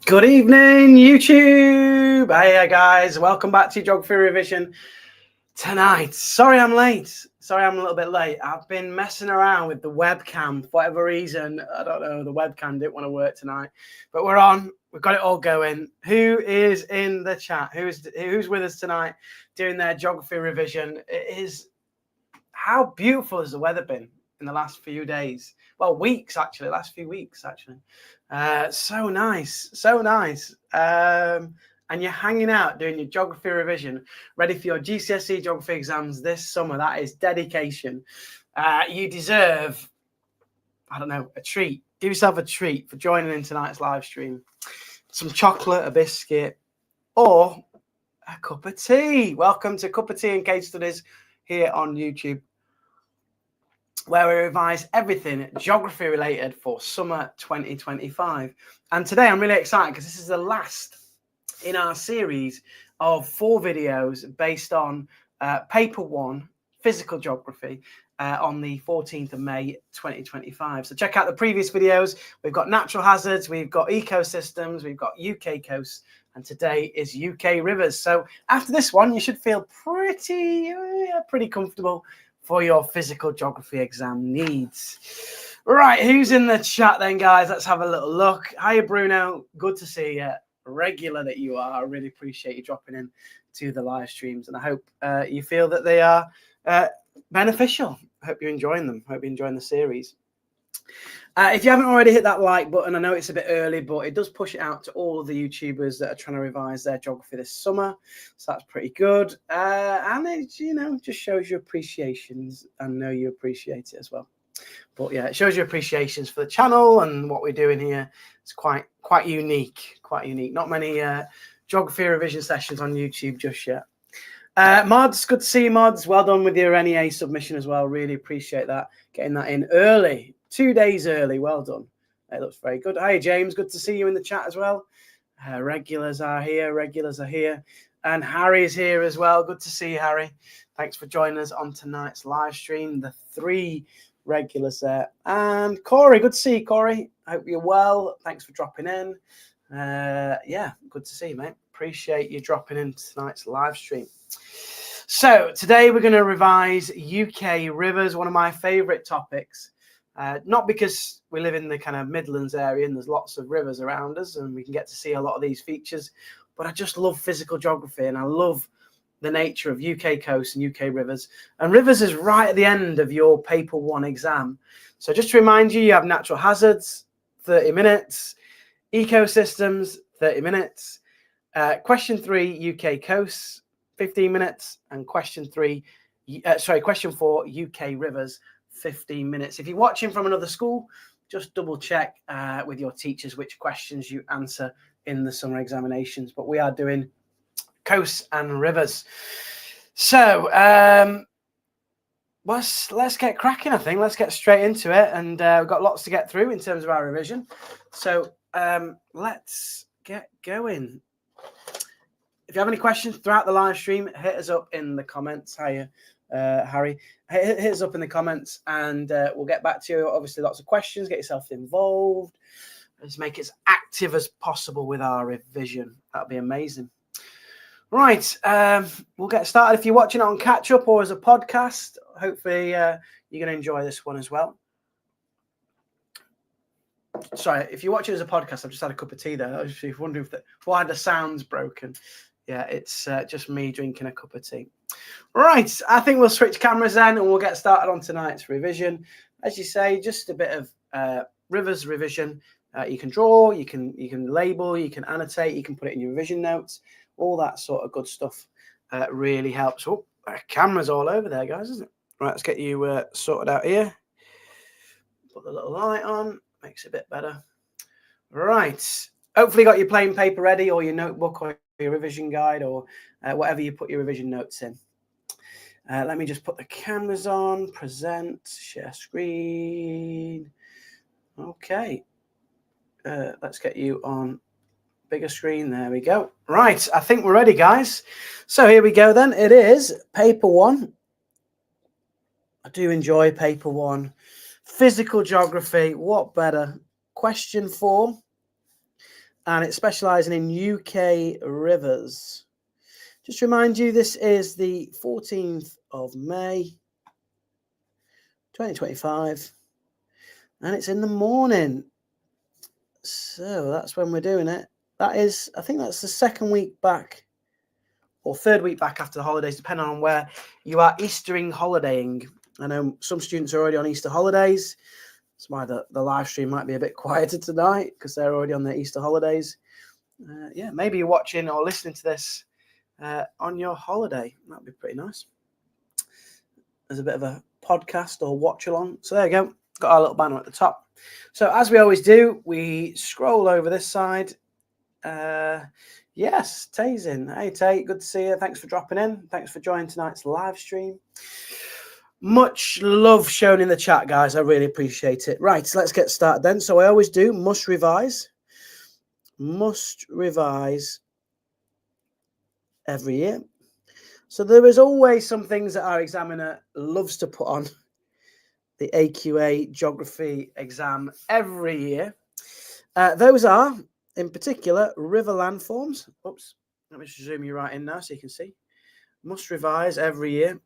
Good evening, YouTube. Hey guys, welcome back to Geography Revision tonight. Sorry I'm late. Sorry I'm a little bit late. I've been messing around with the webcam for whatever reason. I don't know, the webcam didn't want to work tonight. But we're on. We've got it all going. Who is in the chat? Who's with us tonight doing their geography revision? It is, how beautiful has the weather been in the last few days? Well, weeks actually, last few weeks actually. So nice, so nice. And you're hanging out doing your geography revision, ready for your GCSE geography exams this summer. That is dedication. You deserve, I don't know, a treat. Give yourself a treat for joining in tonight's live stream. Some chocolate, a biscuit, or a cup of tea. Welcome to Cup of Tea and Case Studies here on YouTube, where we revise everything geography related for summer 2025. And today I'm really excited because this is the last in our series of 4 videos based on paper 1 physical geography on the 14th of May 2025. So check out the previous videos. We've got natural hazards, we've got ecosystems, we've got UK coasts, and today is UK rivers. So after this one, you should feel pretty comfortable for your physical geography exam needs. Right, who's in the chat then, guys? Let's have a little look. Hiya, Bruno. Good to see you. Regular that you are. I really appreciate you dropping in to the live streams, and I hope you feel that they are beneficial. I hope you're enjoying them. I hope you're enjoying the series. If you haven't already hit that like button, I know it's a bit early, but it does push it out to all of the YouTubers that are trying to revise their geography this summer. So that's pretty good. And it, just shows your appreciations, and know you appreciate it as well. But yeah, it shows your appreciations for the channel and what we're doing here. It's quite unique, Not many geography revision sessions on YouTube just yet. Mods, good to see you, Mods. Well done with your NEA submission as well. Really appreciate that. Getting that in early, 2 days early. Well done. It looks very good. Hi, James. Good to see you in the chat as well. Regulars are here. And Harry is here as well. Good to see you, Harry. Thanks for joining us on tonight's live stream. The 3 regulars there. And Corey, good to see you, Corey. I hope you're well. Thanks for dropping in. Yeah, good to see you, mate. Appreciate you dropping in tonight's live stream. So today we're going to revise UK rivers, one of my favourite topics. Not because we live in the kind of Midlands area and there's lots of rivers around us and we can get to see a lot of these features, but I just love physical geography and I love the nature of UK coasts and UK rivers. And rivers is right at the end of your paper 1 exam. So just to remind you, you have natural hazards, 30 minutes, ecosystems, 30 minutes, question 3, UK coasts, 15 minutes, and question 4, UK rivers, 15 minutes. If you're watching from another school, just double check with your teachers which questions you answer in the summer examinations. But we are doing coasts and rivers. So let's get cracking, I think. Let's get straight into it. And we've got lots to get through in terms of our revision. So let's get going. If you have any questions throughout the live stream, hit us up in the comments. Hiya, Harry. Hit us up in the comments and we'll get back to you. Obviously, lots of questions. Get yourself involved. Let's make it as active as possible with our revision. That'd be amazing. Right, we'll get started. If you're watching it on catch up or as a podcast, hopefully you're going to enjoy this one as well. Sorry, if you're watching as a podcast, I've just had a cup of tea there. I was just wondering why the sound's broken. Yeah, it's just me drinking a cup of tea. Right, I think we'll switch cameras then and we'll get started on tonight's revision. As you say, just a bit of rivers revision. You can draw, you can label, you can annotate, you can put it in your revision notes. All that sort of good stuff really helps. Oh, camera's all over there, guys, isn't it? Right, let's get you sorted out here. Put the little light on, makes it a bit better. Right, hopefully you got your plain paper ready or your notebook or your revision guide or whatever you put your revision notes in. Let me just put the cameras on, present, share screen. Okay, let's get you on bigger screen. There we go. Right, I think we're ready, guys. So here we go then. It is paper 1. I do enjoy paper 1. Physical geography, what better? Question 4. and it's specialising in UK rivers. Just to remind you, this is the 14th of May, 2025, and it's in the morning. So that's when we're doing it. That is, I think that's the second week back, or third week back after the holidays, depending on where you are Eastering holidaying. I know some students are already on Easter holidays. That's why the live stream might be a bit quieter tonight, because they're already on their Easter holidays. Yeah, maybe you're watching or listening to this on your holiday. That'd be pretty nice. There's a bit of a podcast or watch along. So there you go. Got our little banner at the top. So as we always do, we scroll over this side. Yes, Tay's in. Hey Tay, good to see you. Thanks for dropping in. Thanks for joining tonight's live stream. Much love shown in the chat, guys. I really appreciate it. Right, so let's get started then. So I always do must revise. Must revise every year. So there is always some things that our examiner loves to put on the AQA Geography exam every year. Those are, in particular, river landforms. Oops, let me just zoom you right in now so you can see. Must revise every year.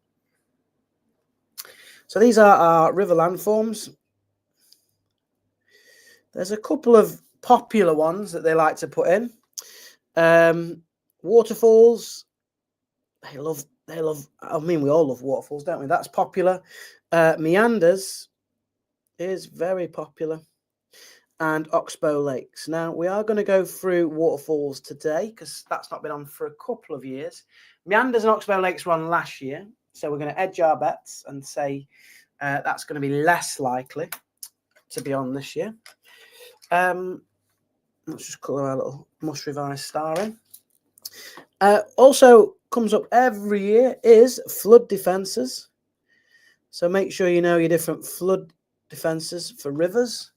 So these are our river landforms. There's a couple of popular ones that they like to put in. Waterfalls. They love, I mean, we all love waterfalls, don't we? That's popular. Meanders is very popular. And Oxbow Lakes. Now, we are going to go through waterfalls today because that's not been on for a couple of years. Meanders and Oxbow Lakes were on last year. So we're going to edge our bets and say that's going to be less likely to be on this year. Let's just colour our little must revise star in. Also comes up every year is flood defences. So make sure you know your different flood defences for rivers.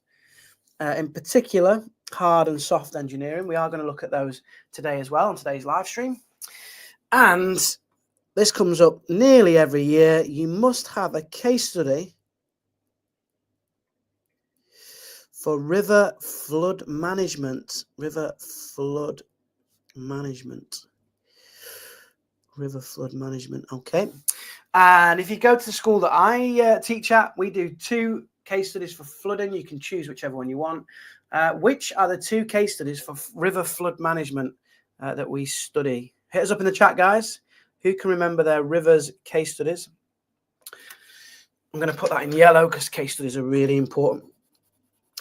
In particular, hard and soft engineering. We are going to look at those today as well on today's live stream. And this comes up nearly every year. You must have a case study for river flood management. River flood management. River flood management. Okay. And if you go to the school that I teach at, we do 2 case studies for flooding. You can choose whichever one you want. Which are the 2 case studies for river flood management that we study? Hit us up in the chat, guys. Who can remember their rivers case studies? I'm going to put that in yellow because case studies are really important.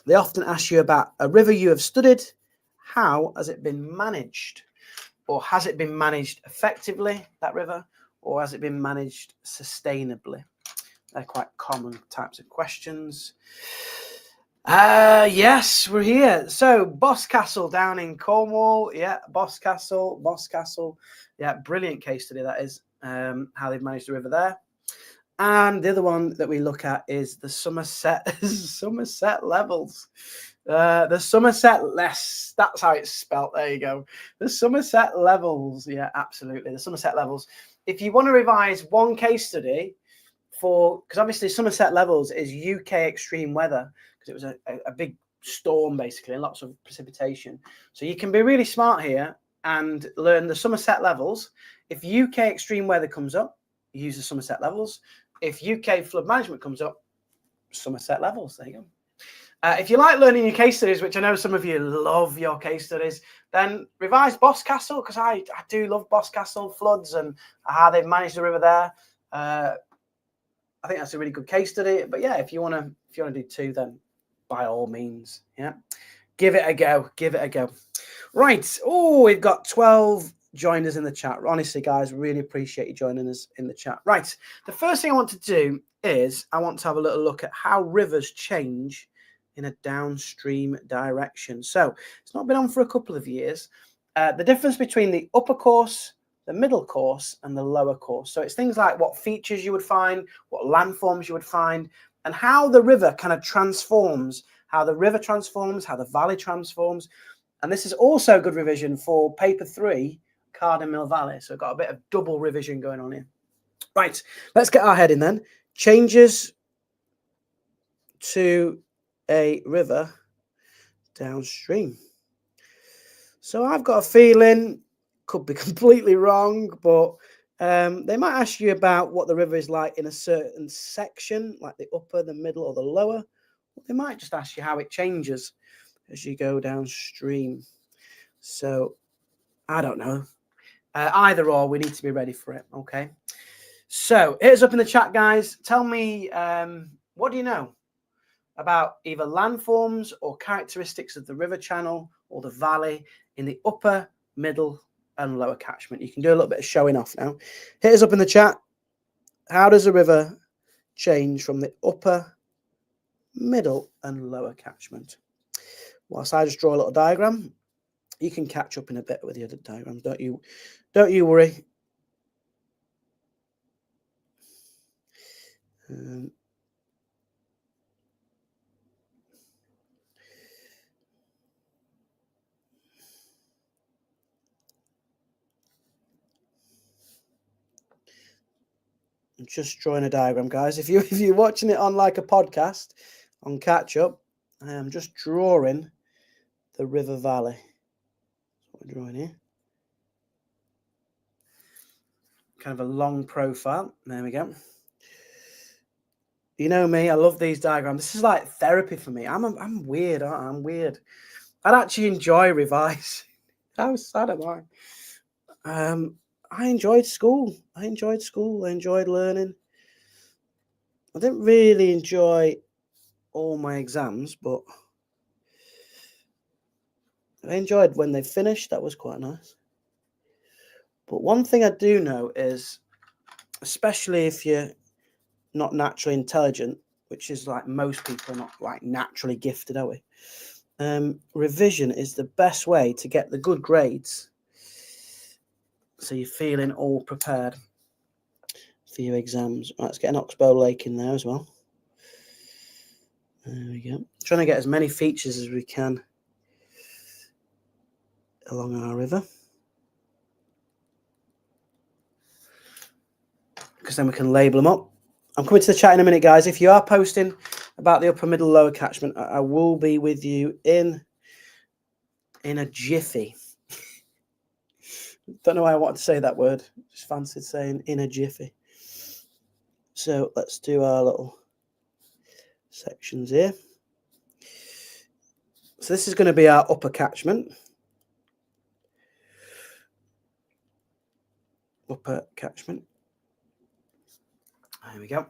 They often ask you about a river you have studied. How has it been managed? Or has it been managed effectively, that river? Or has it been managed sustainably? They're quite common types of questions. Yes, we're here. So Boscastle down in Cornwall. Yeah, Boscastle. Yeah, brilliant case study that is, how they've managed the river there. And the other one that we look at is the Somerset levels. The Somerset less, that's how it's spelt. There you go. The Somerset levels. Yeah, absolutely. The Somerset levels. If you want to revise one case study because obviously Somerset levels is UK extreme weather, because it was a big storm basically and lots of precipitation. So you can be really smart here and learn the Somerset levels. If UK extreme weather comes up, you use the Somerset levels. If UK flood management comes up, Somerset levels. There you go. If you like learning your case studies, which I know some of you love your case studies, then revise Boscastle, because I do love Boscastle floods and how they've managed the river there. I think that's a really good case study. But yeah, if you want to do 2, then by all means, yeah, give it a go. Right. Oh, we've got 12 joiners in the chat. Honestly, guys, really appreciate you joining us in the chat. Right. The first thing I want to do is I want to have a little look at how rivers change in a downstream direction. So it's not been on for a couple of years. The difference between the upper course, the middle course, and the lower course. So it's things like what features you would find, what landforms you would find, and how the river kind of transforms, how the valley transforms. And this is also good revision for paper 3, Carden Mill Valley. So I've got a bit of double revision going on here. Right, let's get our head in then. Changes to a river downstream. So I've got a feeling, could be completely wrong, but they might ask you about what the river is like in a certain section, like the upper, the middle, or the lower. They might just ask you how it changes as you go downstream. So I don't know. Either or, we need to be ready for it. Okay. So hit us up in the chat, guys. Tell me, what do you know about either landforms or characteristics of the river channel or the valley in the upper, middle, and lower catchment? You can do a little bit of showing off now. Hit us up in the chat. How does a river change from the upper, middle, and lower catchment? Whilst I just draw a little diagram, you can catch up in a bit with the other diagrams. Don't you worry. I'm just drawing a diagram, guys. If you're watching it on like a podcast on catch up, I am just drawing the river valley. That's what we're drawing here. Kind of a long profile. There we go. You know me, I love these diagrams. This is like therapy for me. I'm weird, aren't I? I'm weird. I'd actually enjoy revising. How sad am I? I enjoyed school. I enjoyed learning. I didn't really enjoy all my exams, but I enjoyed when they finished. That was quite nice. But one thing I do know is, especially if you're not naturally intelligent, which is like most people are not like naturally gifted, are we? Revision is the best way to get the good grades. So you're feeling all prepared for your exams. Right, let's get an Oxbow Lake in there as well. There we go. Trying to get as many features as we can along our river, because then we can label them up. I'm coming to the chat in a minute, guys. If you are posting about the upper, middle, lower catchment, I will be with you in a jiffy. Don't know why I wanted to say that word. Just fancied saying in a jiffy. So let's do our little sections here. So this is going to be our upper catchment. Upper catchment. There we go.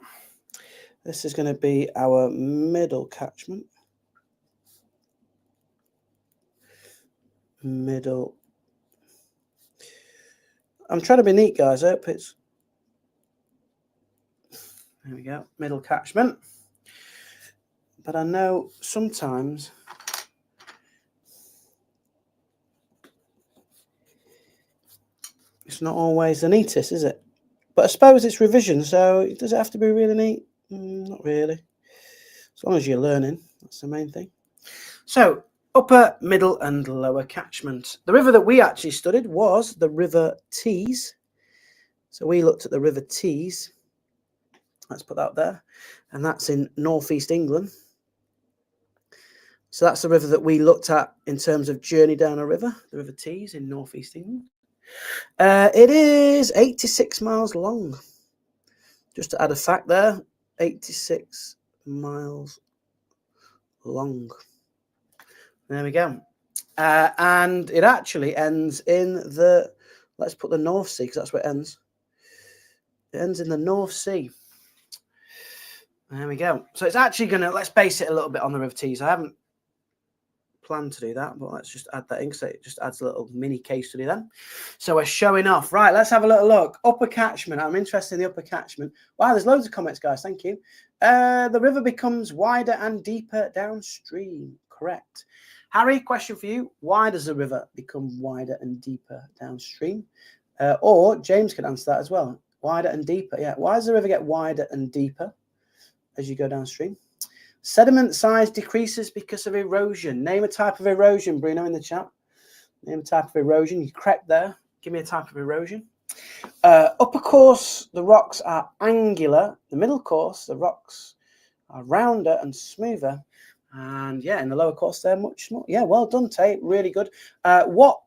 This is going to be our middle catchment. Middle. I'm trying to be neat, guys. I hope it's... There we go. Middle catchment. But I know sometimes it's not always the neatest, is it? But I suppose it's revision, so does it have to be really neat? Not really. As long as you're learning, that's the main thing. So, upper, middle, and lower catchment. The river that we actually studied was the River Tees. So we looked at the River Tees. Let's put that there. And that's in northeast England. So that's the river that we looked at in terms of journey down a river, the River Tees in northeast England. It is 86 miles long. Just to add a fact there, 86 miles long. There we go. And it actually ends in the, let's put the North Sea, because that's where it ends. It ends in the North Sea. There we go. So it's actually going to, let's base it a little bit on the River Tees. I haven't planned to do that, but let's just add that in, because it just adds a little mini case study then. So we're showing off. Right, let's have a little look. Upper catchment. I'm interested in the upper catchment. Wow, there's loads of comments, guys. Thank you. The river becomes wider and deeper downstream. Correct. Harry, question for you. Why does the river become wider and deeper downstream? Or James can answer that as well. Wider and deeper. Yeah. Why does the river get wider and deeper as you go downstream? Sediment size decreases because of erosion. Name a type of erosion, Bruno, in the chat. Name a type of erosion. You're correct there. Give me a type of erosion. Upper course, the rocks are angular. The middle course, the rocks are rounder and smoother. And yeah, in the lower course, they're much more. Yeah, well done, Tate. Really good. What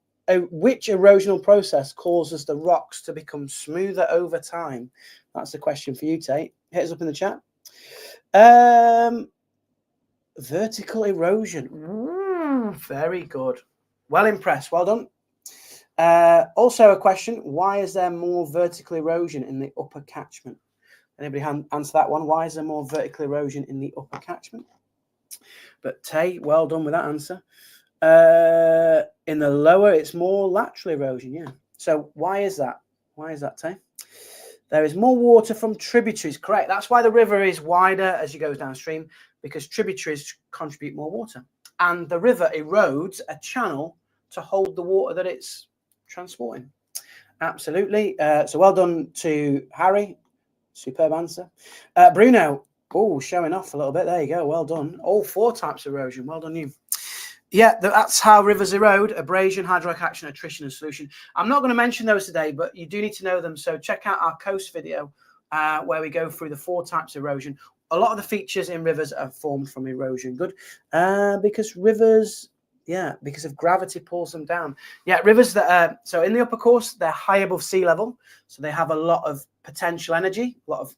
which erosional process causes the rocks to become smoother over time? That's the question for you, Tate. Hit us up in the chat. Vertical erosion. Very good. Well impressed. Well done. Also a question, why is there more vertical erosion in the upper catchment? Anybody answer that one? Why is there more vertical erosion in the upper catchment? But Tay, well done with that answer. In the lower, it's more lateral erosion, yeah. So why is that? Why is that, Tay? There is more water from tributaries, correct. That's why the river is wider as you go downstream, because tributaries contribute more water. And the river erodes a channel to hold the water that it's transporting. Absolutely. So well done to Harry. Superb answer. Bruno, showing off a little bit. There you go. Well done. All 4 types of erosion. Well done you. Yeah, that's how rivers erode: abrasion, hydraulic action, attrition, and solution. I'm not going to mention those today, but you do need to know them. So check out our coast video where we go through the 4 types of erosion. A lot of the features in rivers are formed from erosion. Good. Because rivers, because of gravity pulls them down. Yeah, rivers that are, so in the upper course, they're high above sea level. So they have a lot of potential energy, a lot of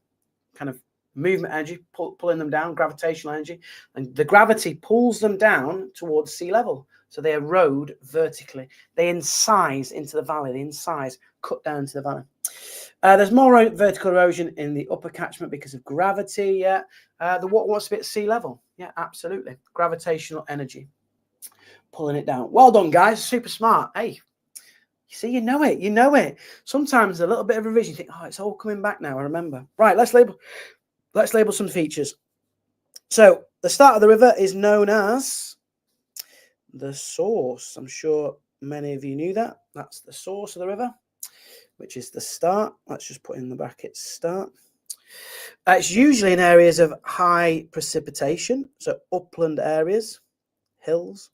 kind of movement energy, pulling them down, gravitational energy, and the gravity pulls them down towards sea level. So they erode vertically. They incise into the valley. They incise, cut down into the valley. There's more vertical erosion in the upper catchment because of gravity. Yeah, the water wants to be at sea level. Yeah, absolutely. Gravitational energy pulling it down. Well done, guys. Super smart. Hey, you see, you know it. You know it. Sometimes a little bit of revision, you think, oh, it's all coming back now. I remember. Right, let's label some features. So the start of the river is known as the source. I'm sure many of you knew that. That's the source of the river, which is the start. Let's just put in the brackets start. It's usually in areas of high precipitation, so upland areas, hills.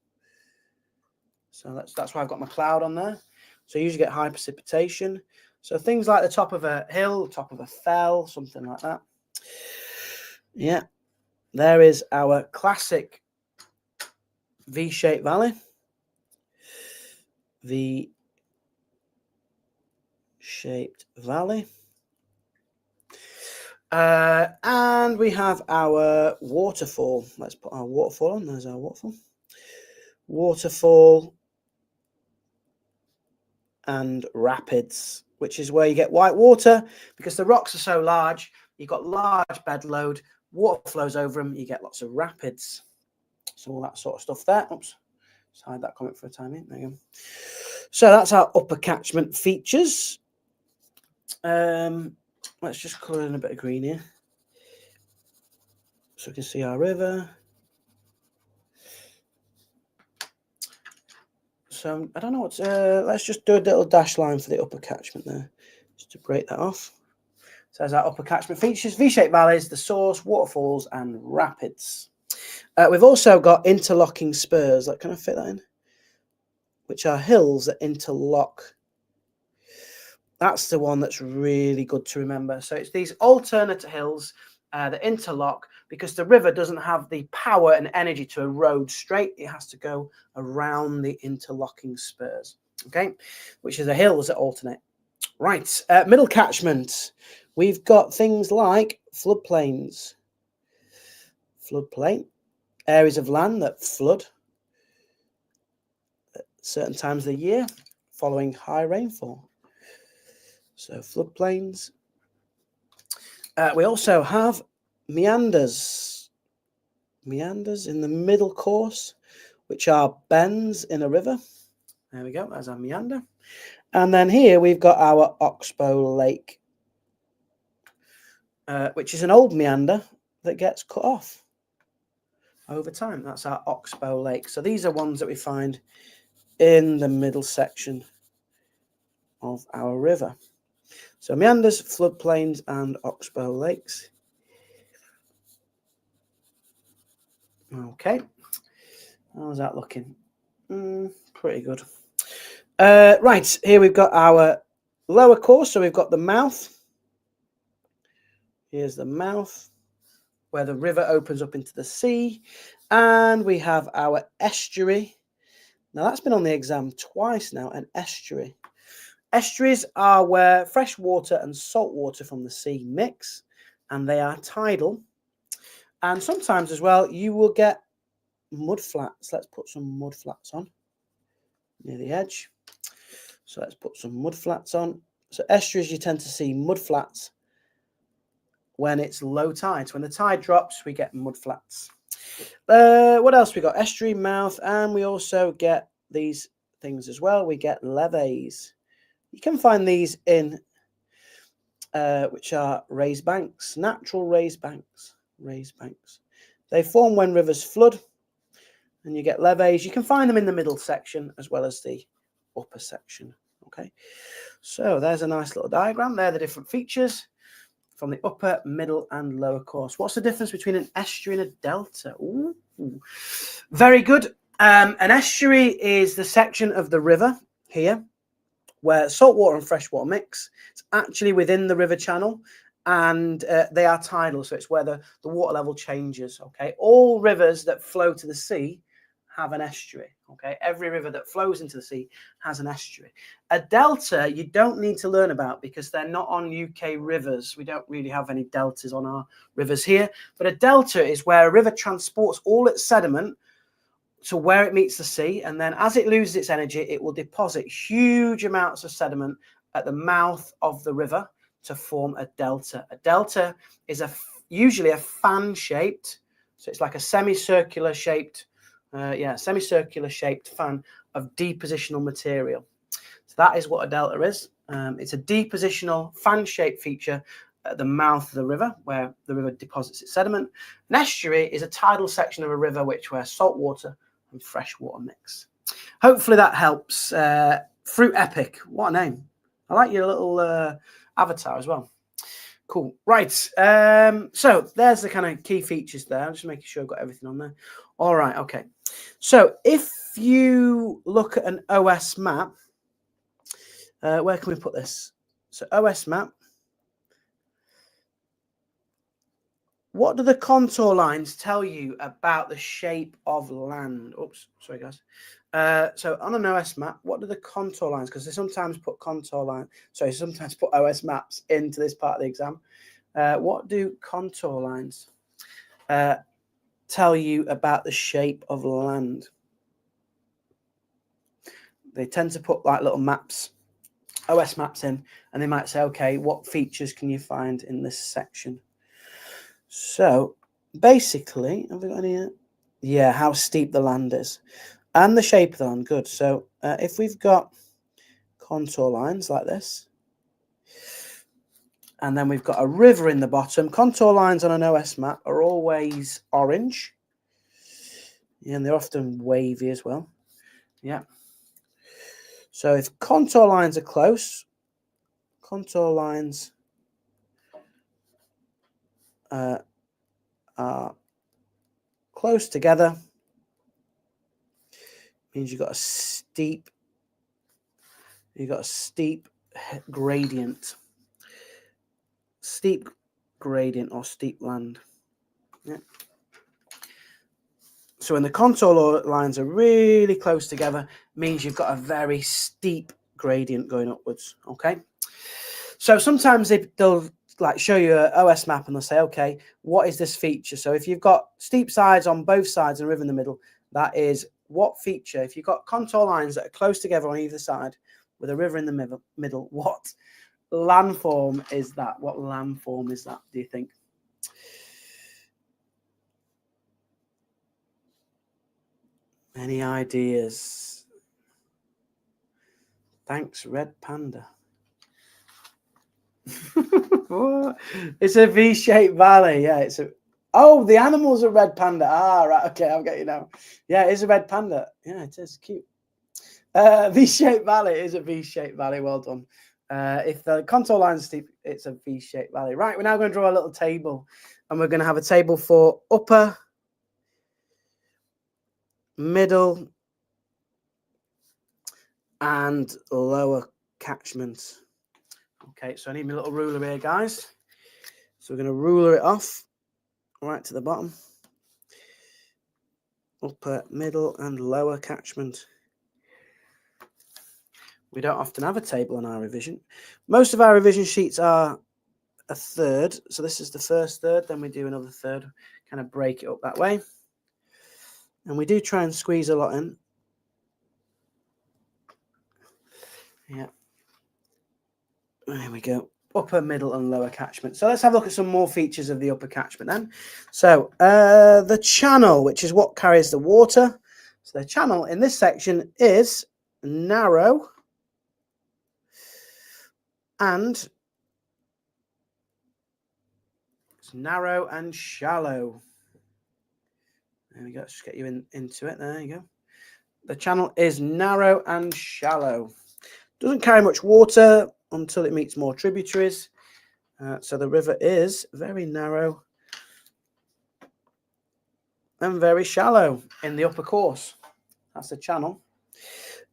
So that's why I've got my cloud on there. So you usually get high precipitation. So things like the top of a hill, top of a fell, something like that. Yeah, there is our classic V-shaped valley. V-shaped valley. And we have our waterfall. Let's put our waterfall on. There's our waterfall. Waterfall and rapids, which is where you get white water because the rocks are so large. You've got large bed load, water flows over them, you get lots of rapids. So all that sort of stuff there. Oops, let's hide that comment for a time. There you go. So that's our upper catchment features. Let's just colour in a bit of green here so we can see our river. So I don't know what. Let's just do a little dash line for the upper catchment there, just to break that off. So as our upper catchment features: V-shaped valleys, the source, waterfalls, and rapids. We've also got interlocking spurs. Can I fit that in? Which are hills that interlock. That's the one that's really good to remember. So it's these alternate hills that interlock because the river doesn't have the power and energy to erode straight. It has to go around the interlocking spurs, okay, which are the hills that alternate. Right, middle catchment. We've got things like floodplains. Floodplain, areas of land that flood at certain times of the year following high rainfall. So floodplains. We also have meanders. Meanders in the middle course, which are bends in a river. There we go, there's our meander. And then here we've got our Oxbow Lake, which is an old meander that gets cut off over time. That's our Oxbow Lake. So these are ones that we find in the middle section of our river. So meanders, floodplains, and Oxbow Lakes. Okay, how's that looking? Pretty good. Right, here we've got our lower course. So we've got the mouth. Here's the mouth where the river opens up into the sea. And we have our estuary. Now, that's been on the exam twice now, an estuary. Estuaries are where fresh water and salt water from the sea mix, and they are tidal. And sometimes as well, you will get mud flats. Let's put some mud flats on near the edge. So let's put some mud flats on. So estuaries, you tend to see mud flats when it's low tide. So when the tide drops, we get mud flats. What else we got? Estuary, mouth, and we also get these things as well. We get levees. You can find these in which are raised banks, natural raised banks. They form when rivers flood, and you get levees. You can find them in the middle section as well as the upper section. Okay, so there's a nice little diagram. They're the different features from the upper, middle, and lower course. What's the difference between an estuary and a delta? Ooh, very good. An estuary is the section of the river here where saltwater and freshwater mix. It's actually within the river channel, and they are tidal, so it's where the water level changes. Okay, all rivers that flow to the sea have an estuary. Okay, every river that flows into the sea has an estuary. A delta you don't need to learn about because they're not on UK rivers. We don't really have any deltas on our rivers here, but a delta is where a river transports all its sediment to where it meets the sea, and then as it loses its energy, it will deposit huge amounts of sediment at the mouth of the river to form a delta. A delta is usually a fan-shaped, so it's like a semicircular shaped fan of depositional material. So that is what a delta is. It's a depositional fan-shaped feature at the mouth of the river where the river deposits its sediment. An estuary is a tidal section of a river where salt water and fresh water mix. Hopefully that helps. Fruit Epic, what a name. I like your little avatar as well. Cool. Right. So there's the kind of key features there. I'm just making sure I've got everything on there. All right. Okay. So if you look at an OS map, where can we put this? So OS map. What do the contour lines tell you about the shape of land? Oops, sorry guys. So on an OS map, what do the contour lines, because they sometimes put sometimes put OS maps into this part of the exam. What do contour lines tell you about the shape of land? They tend to put like little maps, OS maps in, and they might say, okay, what features can you find in this section? So basically, have we got any? Yeah, how steep the land is and the shape of the land. Good. So if we've got contour lines like this, and then we've got a river in the bottom, contour lines on an OS map are always orange. Yeah, and they're often wavy as well. Yeah. So if contour lines are close, contour lines are close together, means you've got a steep gradient. Steep gradient or steep land. Yeah. So when the contour lines are really close together, means you've got a very steep gradient going upwards. Okay. So sometimes they'll like show you an OS map and they'll say, okay, what is this feature? So if you've got steep sides on both sides and a river in the middle, that is what feature. If you've got contour lines that are close together on either side with a river in the middle, what landform is that? What landform is that, do you think? Any ideas? Thanks, Red Panda. It's a V-shaped valley. Yeah, it's a. Oh, the animal's a red panda. Ah, right. Okay, I'll get you now. Yeah, it is a red panda. Yeah, it is cute. V-shaped valley is a V-shaped valley. Well done. If the contour line is steep, it's a V-shaped valley. Right, we're now going to draw a little table, and we're going to have a table for upper, middle, and lower catchment. Okay, so I need my little ruler here, guys. So we're going to ruler it off right to the bottom. Upper, middle, and lower catchment. We don't often have a table on our revision. Most of our revision sheets are a third. So this is the first third, then we do another third, kind of break it up that way. And we do try and squeeze a lot in. Yeah. There we go. Upper, middle, and lower catchment. So let's have a look at some more features of the upper catchment then. So the channel, which is what carries the water. So the channel in this section is narrow and shallow. There we go. Let's just get you into it. There you go. The channel is narrow and shallow. Doesn't carry much water until it meets more tributaries. So the river is very narrow and very shallow in the upper course. That's the channel.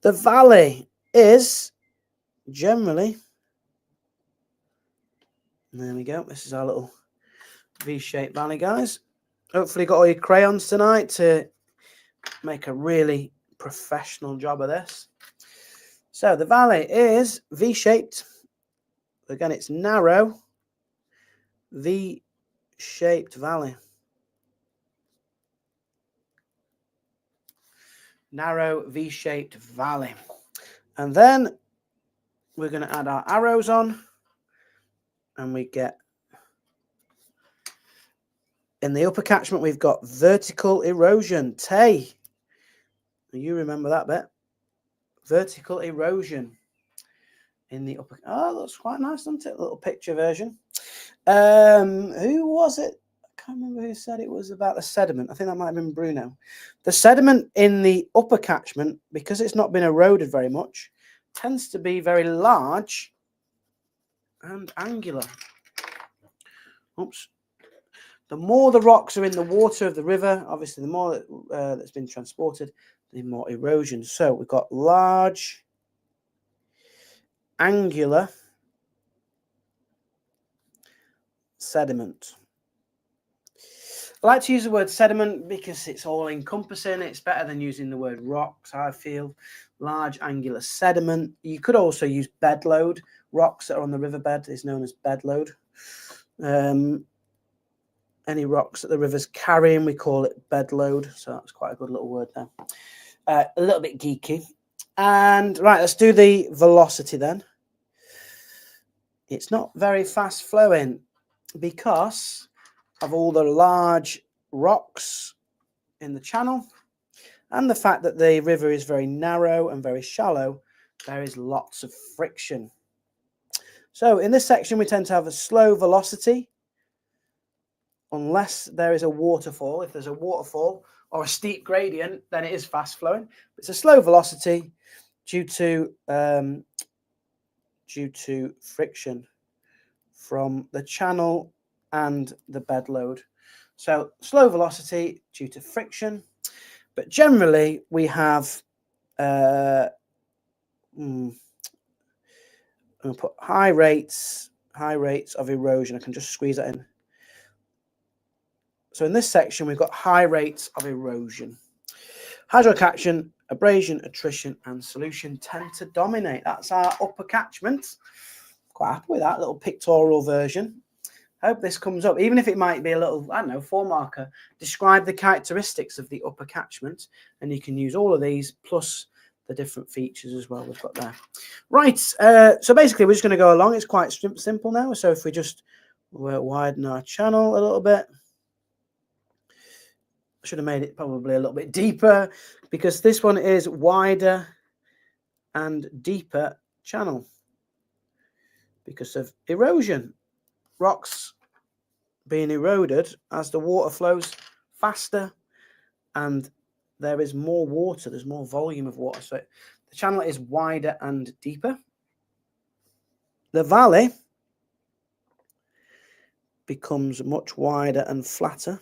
The valley is generally, there we go. This is our little V-shaped valley, guys. Hopefully got all your crayons tonight to make a really professional job of this. So the valley is V-shaped. Again, it's narrow, V-shaped valley. Narrow V-shaped valley. And then we're going to add our arrows on, and we get, in the upper catchment, we've got vertical erosion. Tay, you remember that bit? Vertical erosion in the upper. Oh, that's quite nice, doesn't it? A little picture version. Who was it? I can't remember who said it was about the sediment. I think that might have been Bruno. The sediment in the upper catchment, because it's not been eroded very much, tends to be very large and angular. Oops. The more the rocks are in the water of the river, obviously the more that's been transported, the more erosion. So we've got large, angular sediment. I like to use the word sediment because it's all encompassing. It's better than using the word rocks, I feel. Large angular sediment. You could also use bedload. Rocks that are on the riverbed is known as bedload. Any rocks that the river's carrying, we call it bedload. So that's quite a good little word there. A little bit geeky. And right, let's do the velocity then. It's not very fast flowing because of all the large rocks in the channel and the fact that the river is very narrow and very shallow. There is lots of friction. So in this section, we tend to have a slow velocity unless there is a waterfall. If there's a waterfall or a steep gradient, then it is fast flowing. It's a slow velocity due to friction from the channel and the bedload. So slow velocity due to friction, but generally we have I'm going to put high rates of erosion. I can just squeeze that in. So in this section, we've got high rates of erosion. Hydrocaction, abrasion, attrition, and solution tend to dominate. That's our upper catchment. Quite happy with that little pictorial version. I hope this comes up, even if it might be a little, I don't know, 4-marker. Describe the characteristics of the upper catchment, and you can use all of these plus the different features as well we've got there. Right, so basically we're just going to go along. It's quite simple now. So if we just widen our channel a little bit, I should have made it probably a little bit deeper because this one is wider and deeper channel because of erosion. Rocks being eroded as the water flows faster and there is more water, there's more volume of water. So the channel is wider and deeper. The valley becomes much wider and flatter.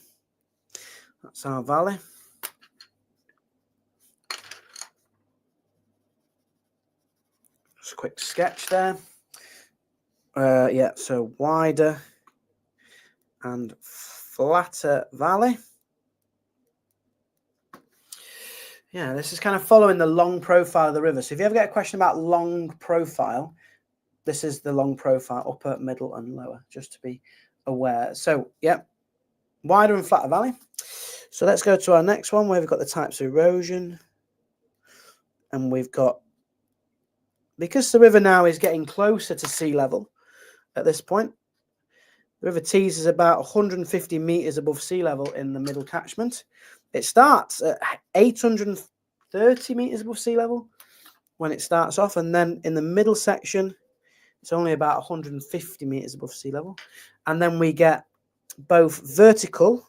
That's our valley. Just a quick sketch there. Yeah, so wider and flatter valley. Yeah, this is kind of following the long profile of the river. So if you ever get a question about long profile, this is the long profile, upper, middle, and lower, just to be aware. So, yeah, wider and flatter valley. So let's go to our next one where we've got the types of erosion. And we've got, because the river now is getting closer to sea level at this point, the River Tees is about 150 metres above sea level in the middle catchment. It starts at 830 metres above sea level when it starts off, and then in the middle section, it's only about 150 metres above sea level. And then we get both vertical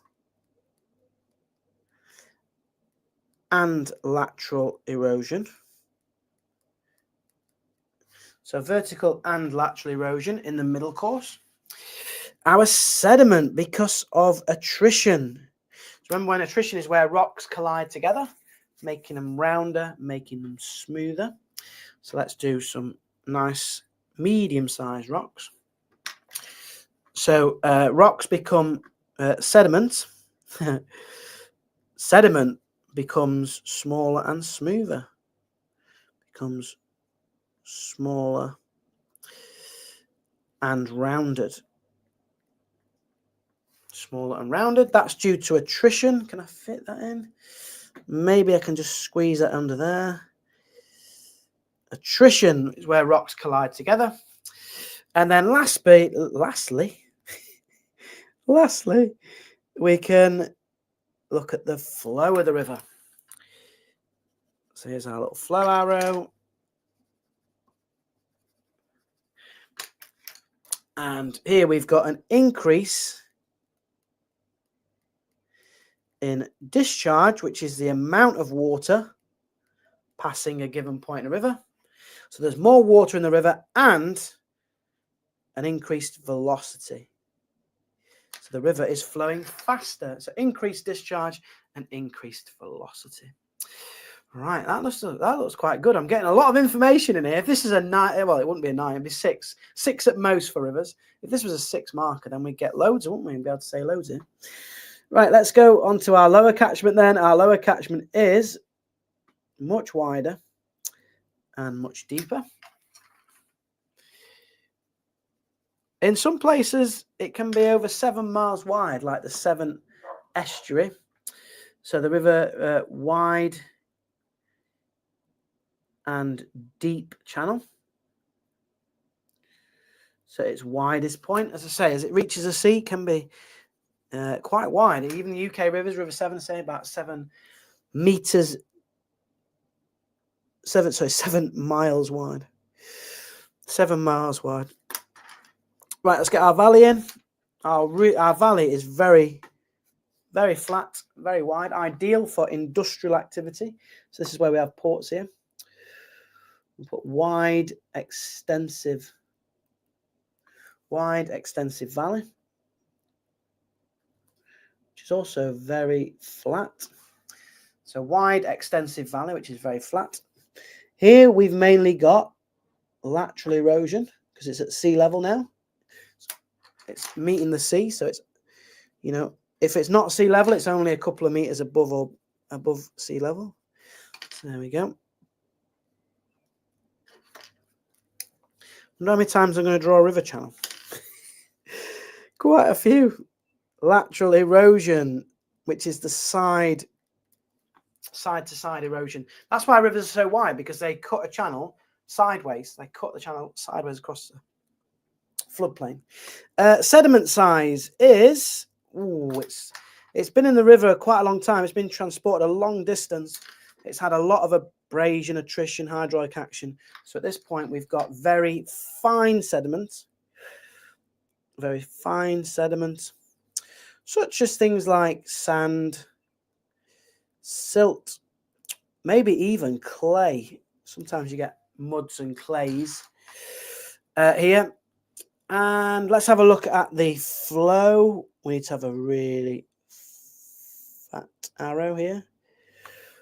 and lateral erosion. So vertical and lateral erosion in the middle course. Our sediment, because of attrition. So remember, when attrition is where rocks collide together, making them rounder, making them smoother. So let's do some nice medium-sized rocks. So rocks become sediment. Sediment becomes smaller and smoother. Becomes smaller and rounded. Smaller and rounded. That's due to attrition. Can I fit that in? Maybe I can just squeeze that under there. Attrition is where rocks collide together. And then lastly, we can look at the flow of the river. So here's our little flow arrow. And here we've got an increase in discharge, which is the amount of water passing a given point in the river. So there's more water in the river and an increased velocity. So the river is flowing faster. So increased discharge and increased velocity. Right, that looks quite good. I'm getting a lot of information in here. If this is a 9, well, it wouldn't be a 9, it'd be 6. 6 at most for rivers. If this was a 6 marker, then we'd get loads, wouldn't we? We'd be able to say loads here. Right, let's go on to our lower catchment then. Our lower catchment is much wider and much deeper. In some places, it can be over 7 miles wide, like the Severn estuary. So the river wide and deep channel. So its widest point, as I say, as it reaches the sea, can be quite wide. Even the UK rivers, River Severn, say about 7 meters. 7 miles wide. 7 miles wide. Right, let's get our valley in. Our valley is very, very flat, very wide, ideal for industrial activity. So this is where we have ports here. We put wide, extensive valley, which is also very flat. So wide, extensive valley, which is very flat. Here we've mainly got lateral erosion because it's at sea level now. It's meeting the sea, so it's, you know, if it's not sea level, it's only a couple of meters above sea level. So there we go. I wonder how many times I'm going to draw a river channel. Quite a few. Lateral erosion, which is the side to side erosion. That's why rivers are so wide, because they cut a channel sideways. They cut the channel sideways across the floodplain. Sediment size is, it's been in the river quite a long time. It's been transported a long distance. It's had a lot of abrasion, attrition, hydraulic action. So at this point, we've got very fine sediment. Very fine sediment, such as things like sand, silt, maybe even clay. Sometimes you get muds and clays here. And let's have a look at the flow. We need to have a really fat arrow here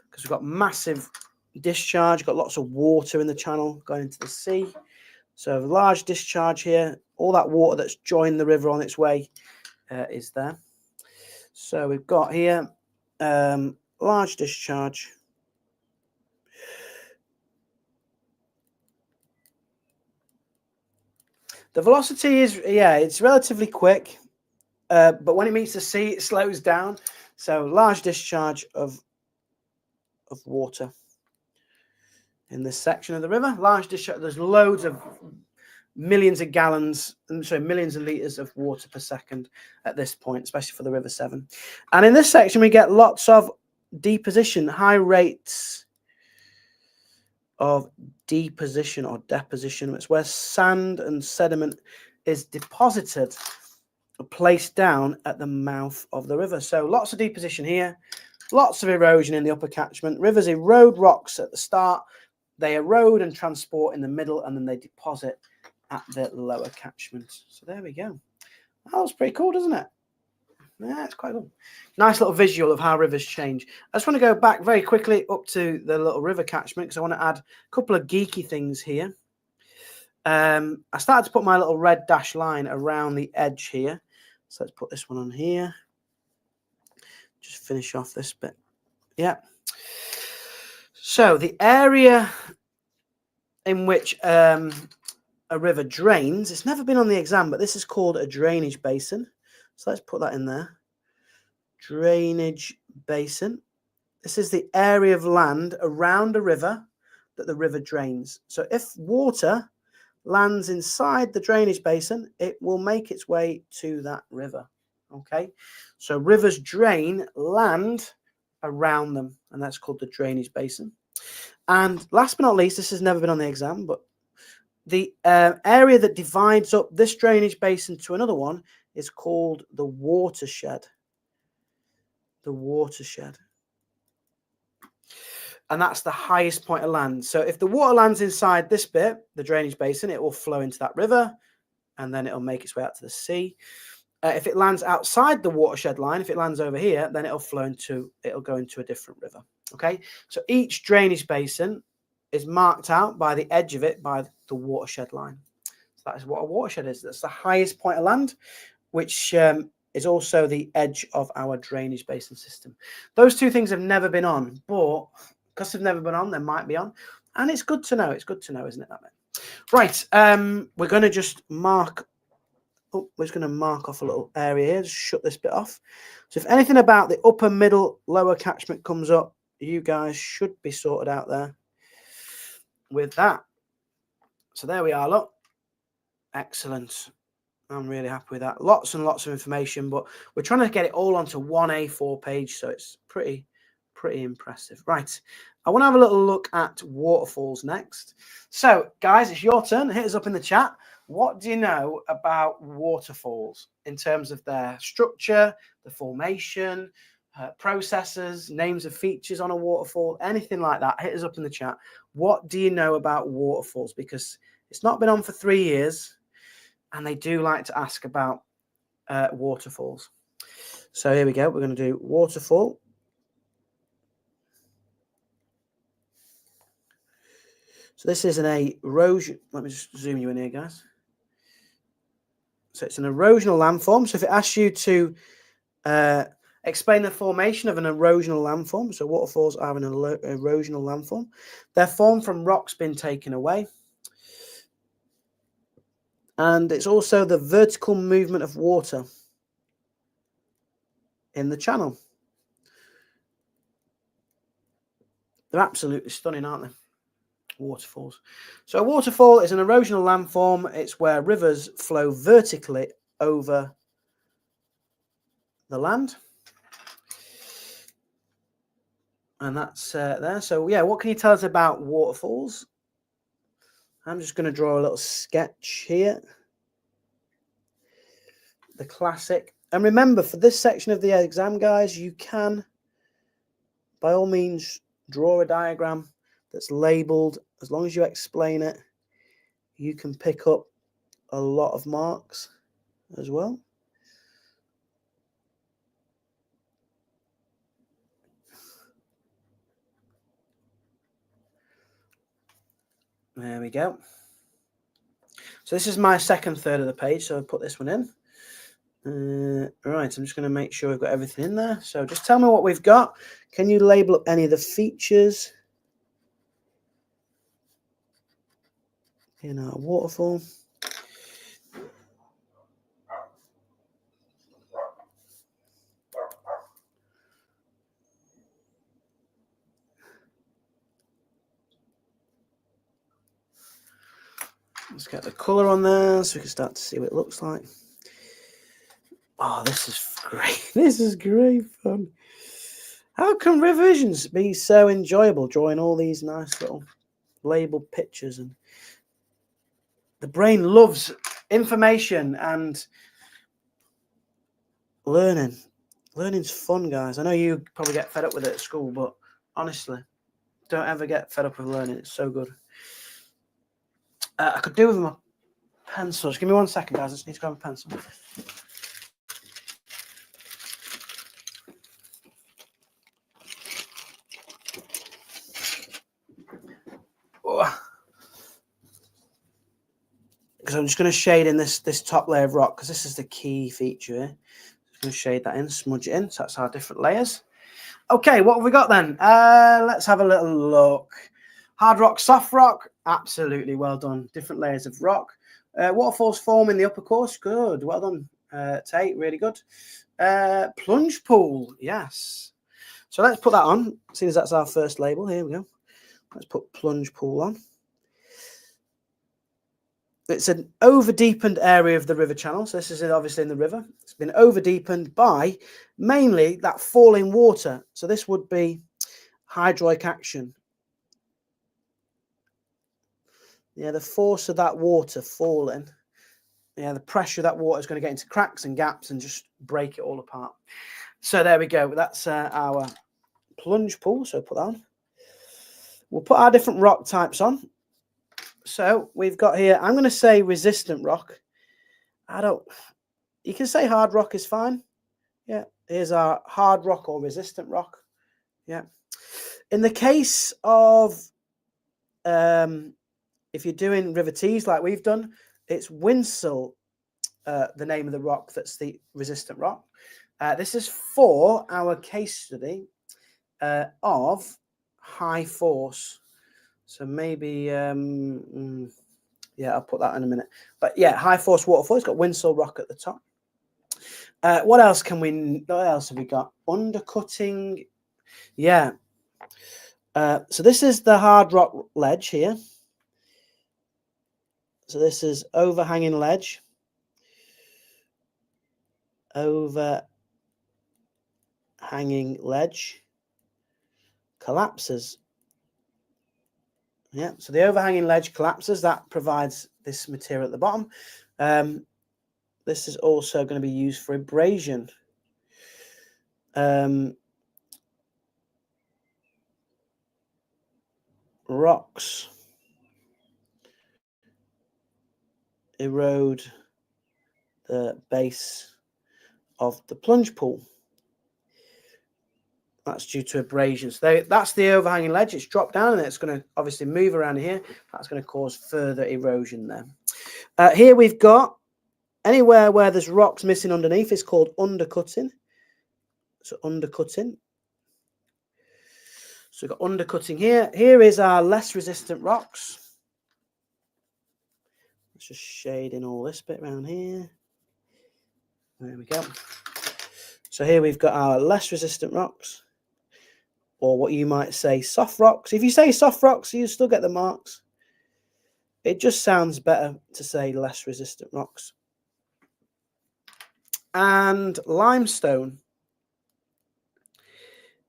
because we've got massive discharge, got lots of water in the channel going into the sea. So a large discharge here. All that water that's joined the river on its way is there. So we've got here large discharge, The velocity is, yeah, it's relatively quick, but when it meets the sea, it slows down. So large discharge of water in this section of the river. Large discharge. There's loads of millions of gallons, millions of litres of water per second at this point, especially for the River Severn. And in this section, we get lots of deposition, high rates of deposition or deposition. It's where sand and sediment is deposited or placed down at the mouth of the river. So lots of deposition here, lots of erosion in the upper catchment. Rivers erode rocks at the start, they erode and transport in the middle, and then they deposit at the lower catchment. So there we go. That was pretty cool, doesn't it? Yeah, it's quite cool. Nice little visual of how rivers change. I just want to go back very quickly up to the little river catchment because I want to add a couple of geeky things here. I started to put my little red dash line around the edge here. So let's put this one on here. Just finish off this bit. Yeah. So the area in which a river drains, it's never been on the exam, but this is called a drainage basin. So let's put that in there. Drainage basin. This is the area of land around a river that the river drains. So if water lands inside the drainage basin, it will make its way to that river. Okay, so rivers drain land around them, and that's called the drainage basin. And last but not least, this has never been on the exam, but the area that divides up this drainage basin to another one is called the watershed. The watershed. And that's the highest point of land. So if the water lands inside this bit, the drainage basin, it will flow into that river, and then it'll make its way out to the sea. If it lands outside the watershed line, if it lands over here, then it'll go into a different river. Okay, so each drainage basin is marked out by the edge of it by the watershed line. So that is what a watershed is. That's the highest point of land, which is also the edge of our drainage basin system. Those two things have never been on, but because they've never been on, they might be on. And it's good to know. It's good to know, isn't it, that bit? Right, we're going to just mark. Oh, we're just going to mark off a little area here. Just shut this bit off. So if anything about the upper, middle, lower catchment comes up, you guys should be sorted out there with that. So there we are, look. Excellent. I'm really happy with that. Lots and lots of information, but we're trying to get it all onto one A4 page, so it's pretty impressive. Right, I want to have a little look at waterfalls next. So, guys, it's your turn. Hit us up in the chat. What do you know about waterfalls in terms of their structure, the formation, processes, names of features on a waterfall, anything like that? Hit us up in the chat. What do you know about waterfalls? Because it's not been on for 3 years, and they do like to ask about waterfalls. So here we go. We're going to do waterfall. So this is an erosion. Let me just zoom you in here, guys. So it's an erosional landform. So if it asks you to explain the formation of an erosional landform, so waterfalls are an erosional landform. They're formed from rocks being taken away. And it's also the vertical movement of water in the channel. They're absolutely stunning, aren't they? Waterfalls. So a waterfall is an erosional landform. It's where rivers flow vertically over the land. And that's there. So yeah, what can you tell us about waterfalls? I'm just going to draw a little sketch here. The classic. And remember, for this section of the exam, guys, you can, by all means, draw a diagram that's labeled. As long as you explain it, you can pick up a lot of marks as well. There we go. So this is my second third of the page, so I'll put this one in. Right, I'm just going to make sure we've got everything in there. So just tell me what we've got. Can you label up any of the features in our waterfall? Let's get the colour on there so we can start to see what it looks like. Oh, this is great. This is great fun. How can revisions be so enjoyable, drawing all these nice little labelled pictures? And the brain loves information and learning. Learning's fun, guys. I know you probably get fed up with it at school, but honestly, don't ever get fed up with learning. It's so good. I could do with my pencil. Just give me 1 second, guys. I just need to grab a pencil. Because I'm just going to shade in this top layer of rock, because this is the key feature here. Just going to shade that in, smudge it in. So that's our different layers. Okay, what have we got then? Let's have a little look. Hard rock, soft rock. Absolutely well done. Different layers of rock. Waterfalls form in the upper course. Good. Well done, Tate. Really good. Plunge pool. Yes. So let's put that on. Seeing as that's our first label. Here we go. Let's put plunge pool on. It's an over-deepened area of the river channel. So this is obviously in the river. It's been over-deepened by mainly that falling water. So this would be hydraulic action. Yeah, the force of that water falling. Yeah, the pressure of that water is going to get into cracks and gaps and just break it all apart. So there we go. That's our plunge pool. So put that on. We'll put our different rock types on. So we've got here, I'm going to say resistant rock. You can say hard rock is fine. Yeah, here's our hard rock or resistant rock. Yeah. In the case of, if you're doing River Tees like we've done, it's Winsell, the name of the rock that's the resistant rock. This is for our case study of high force. So maybe, yeah, I'll put that in a minute. But yeah, high force waterfall. It's got Winsell rock at the top. What else have we got? Undercutting. Yeah. So this is the hard rock ledge here. So this is overhanging ledge. Overhanging ledge collapses. Yeah, so the overhanging ledge collapses. That provides this material at the bottom. This is also going to be used for abrasion. Rocks erode the base of the plunge pool. That's due to abrasion. So that's the overhanging ledge. It's dropped down and it's going to obviously move around here. That's going to cause further erosion there. Here we've got anywhere where there's rocks missing underneath is called undercutting. So undercutting. So we've got undercutting here. Here is our less resistant rocks. Let's just shade in all this bit around here. There we go. So here we've got our less resistant rocks, or what you might say soft rocks. If you say soft rocks, you still get the marks. It just sounds better to say less resistant rocks. And limestone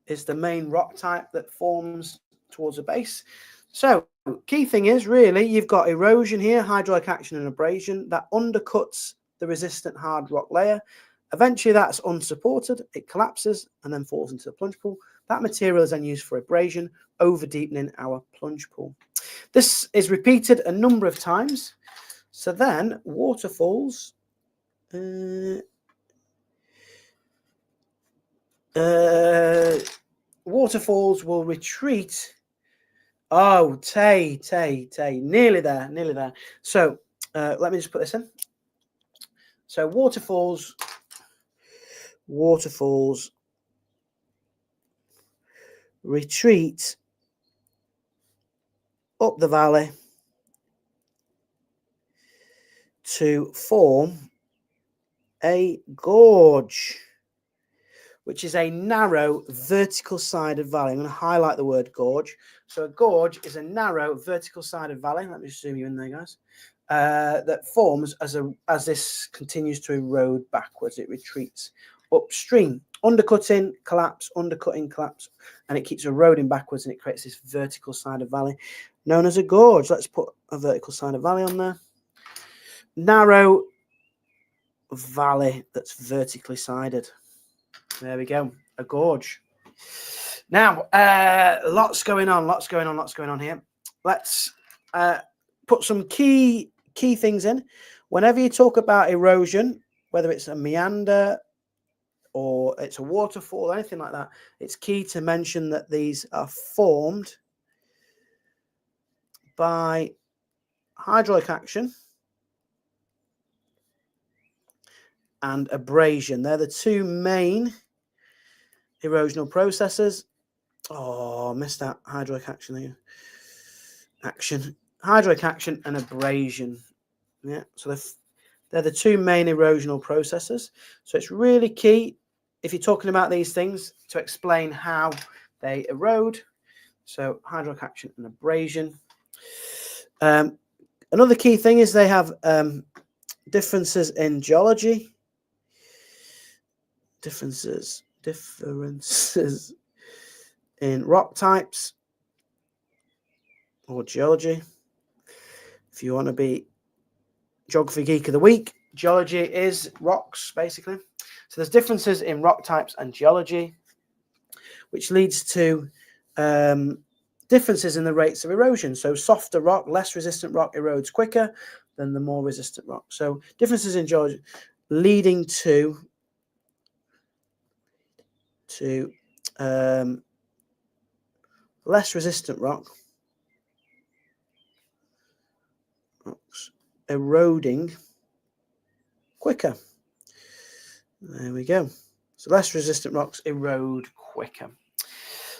is the main rock type that forms towards a base. So key thing is really you've got erosion here, hydraulic action and abrasion that undercuts the resistant hard rock layer. Eventually that's unsupported, it collapses and then falls into the plunge pool. That material is then used for abrasion, over deepening our plunge pool. This is repeated a number of times. So then waterfalls waterfalls will retreat. Oh, Tay, nearly there. So let me just put this in. So waterfalls retreat up the valley to form a gorge. which is a narrow vertical sided valley. I'm going to highlight the word gorge. So a gorge is a narrow vertical sided valley. Let me zoom you in there, guys. That forms as this continues to erode backwards. It retreats upstream, undercutting, collapse, undercutting, collapse, and it keeps eroding backwards, and it creates this vertical sided valley known as a gorge. Let's put a vertical sided valley on there. Narrow valley that's vertically sided. There we go, a gorge. Now, lots going on here. Let's put some key things in. Whenever you talk about erosion, whether it's a meander or it's a waterfall or anything like that, it's key to mention that these are formed by hydraulic action and abrasion. They're the two main erosional processes. Oh, missed that. Hydraulic action there. Hydraulic action and abrasion. Yeah, so they're the two main erosional processes. So it's really key, if you're talking about these things, to explain how they erode. So hydraulic action and abrasion. Another key thing is they have differences in geology. Differences in rock types or geology. If you want to be Geography Geek of the Week, geology is rocks, basically. So there's differences in rock types and geology, which leads to differences in the rates of erosion. So softer rock, less resistant rock erodes quicker than the more resistant rock. So differences in geology leading to less resistant rocks eroding quicker. There we go. So less resistant rocks erode quicker.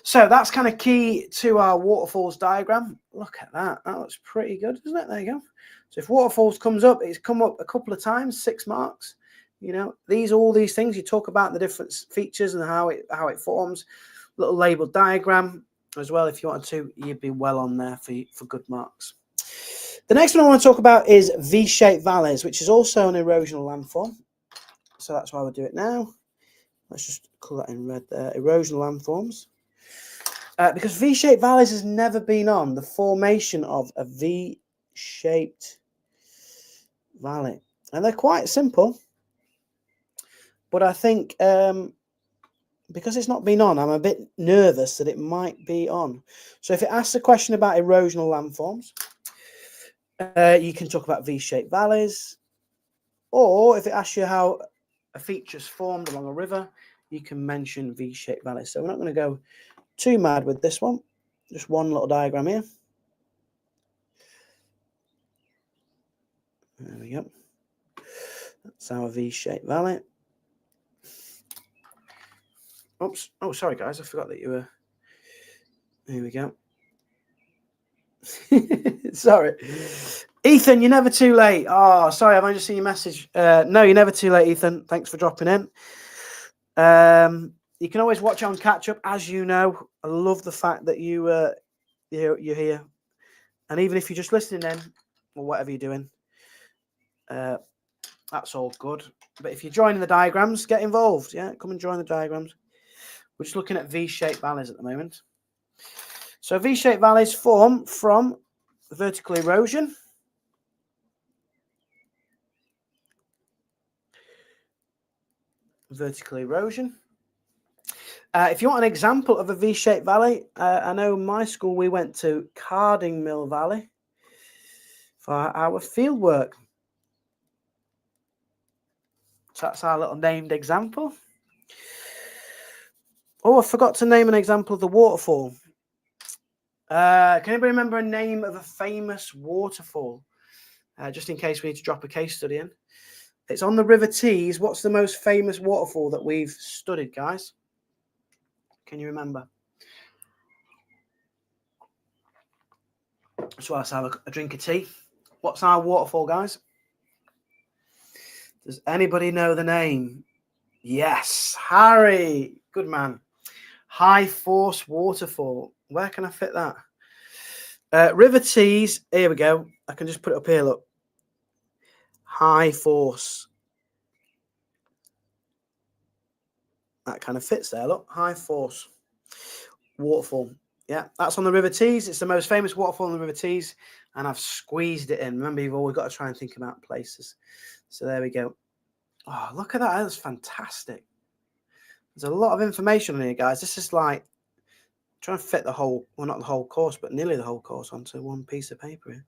So that's kind of key to our waterfalls diagram. Look at that. That looks pretty good, doesn't it? There you go. So if waterfalls comes up, it's come up a couple of times, 6 marks. You know, all these things, you talk about the different features and how it forms. Little labeled diagram as well. If you wanted to, you'd be well on there for good marks. The next one I want to talk about is V-shaped valleys, which is also an erosional landform. So that's why we'll do it now. Let's just colour that in red there. Erosional landforms. Because V-shaped valleys has never been on the formation of a V-shaped valley. And they're quite simple. But I think because it's not been on, I'm a bit nervous that it might be on. So if it asks a question about erosional landforms, you can talk about V-shaped valleys. Or if it asks you how a feature's formed along a river, you can mention V-shaped valleys. So we're not going to go too mad with this one. Just one little diagram here. There we go. That's our V-shaped valley. Oops. Oh, sorry, guys. I forgot that you were... Here we go. Sorry. Ethan, you're never too late. Oh, sorry. I've only just seen your message. No, you're never too late, Ethan. Thanks for dropping in. You can always watch on catch up. As you know, I love the fact that you're here. And even if you're just listening in or whatever you're doing, that's all good. But if you're joining the diagrams, get involved. Yeah, come and join the diagrams. We're just looking at V-shaped valleys at the moment. So V-shaped valleys form from vertical erosion. Vertical erosion. If you want an example of a V-shaped valley, I know in my school we went to Carding Mill Valley for our field work. So that's our little named example. Oh, I forgot to name an example of the waterfall. Can anybody remember a name of a famous waterfall? Just in case we need to drop a case study in. It's on the River Tees. What's the most famous waterfall that we've studied, guys? Can you remember? So let's have a drink of tea. What's our waterfall, guys? Does anybody know the name? Yes, Harry. Good man. High force waterfall. Where can I fit that? River Tees. Here we go. I can just put it up here, look. High force. That kind of fits there, look. High force waterfall. Yeah, that's on the River Tees. It's the most famous waterfall on the River Tees, and I've squeezed it in. Remember, you've always got to try and think about places. So there we go. Oh, look at that. That's fantastic. There's a lot of information on here, guys. This is like trying to fit the whole, well, not the whole course, but nearly the whole course onto one piece of paper here.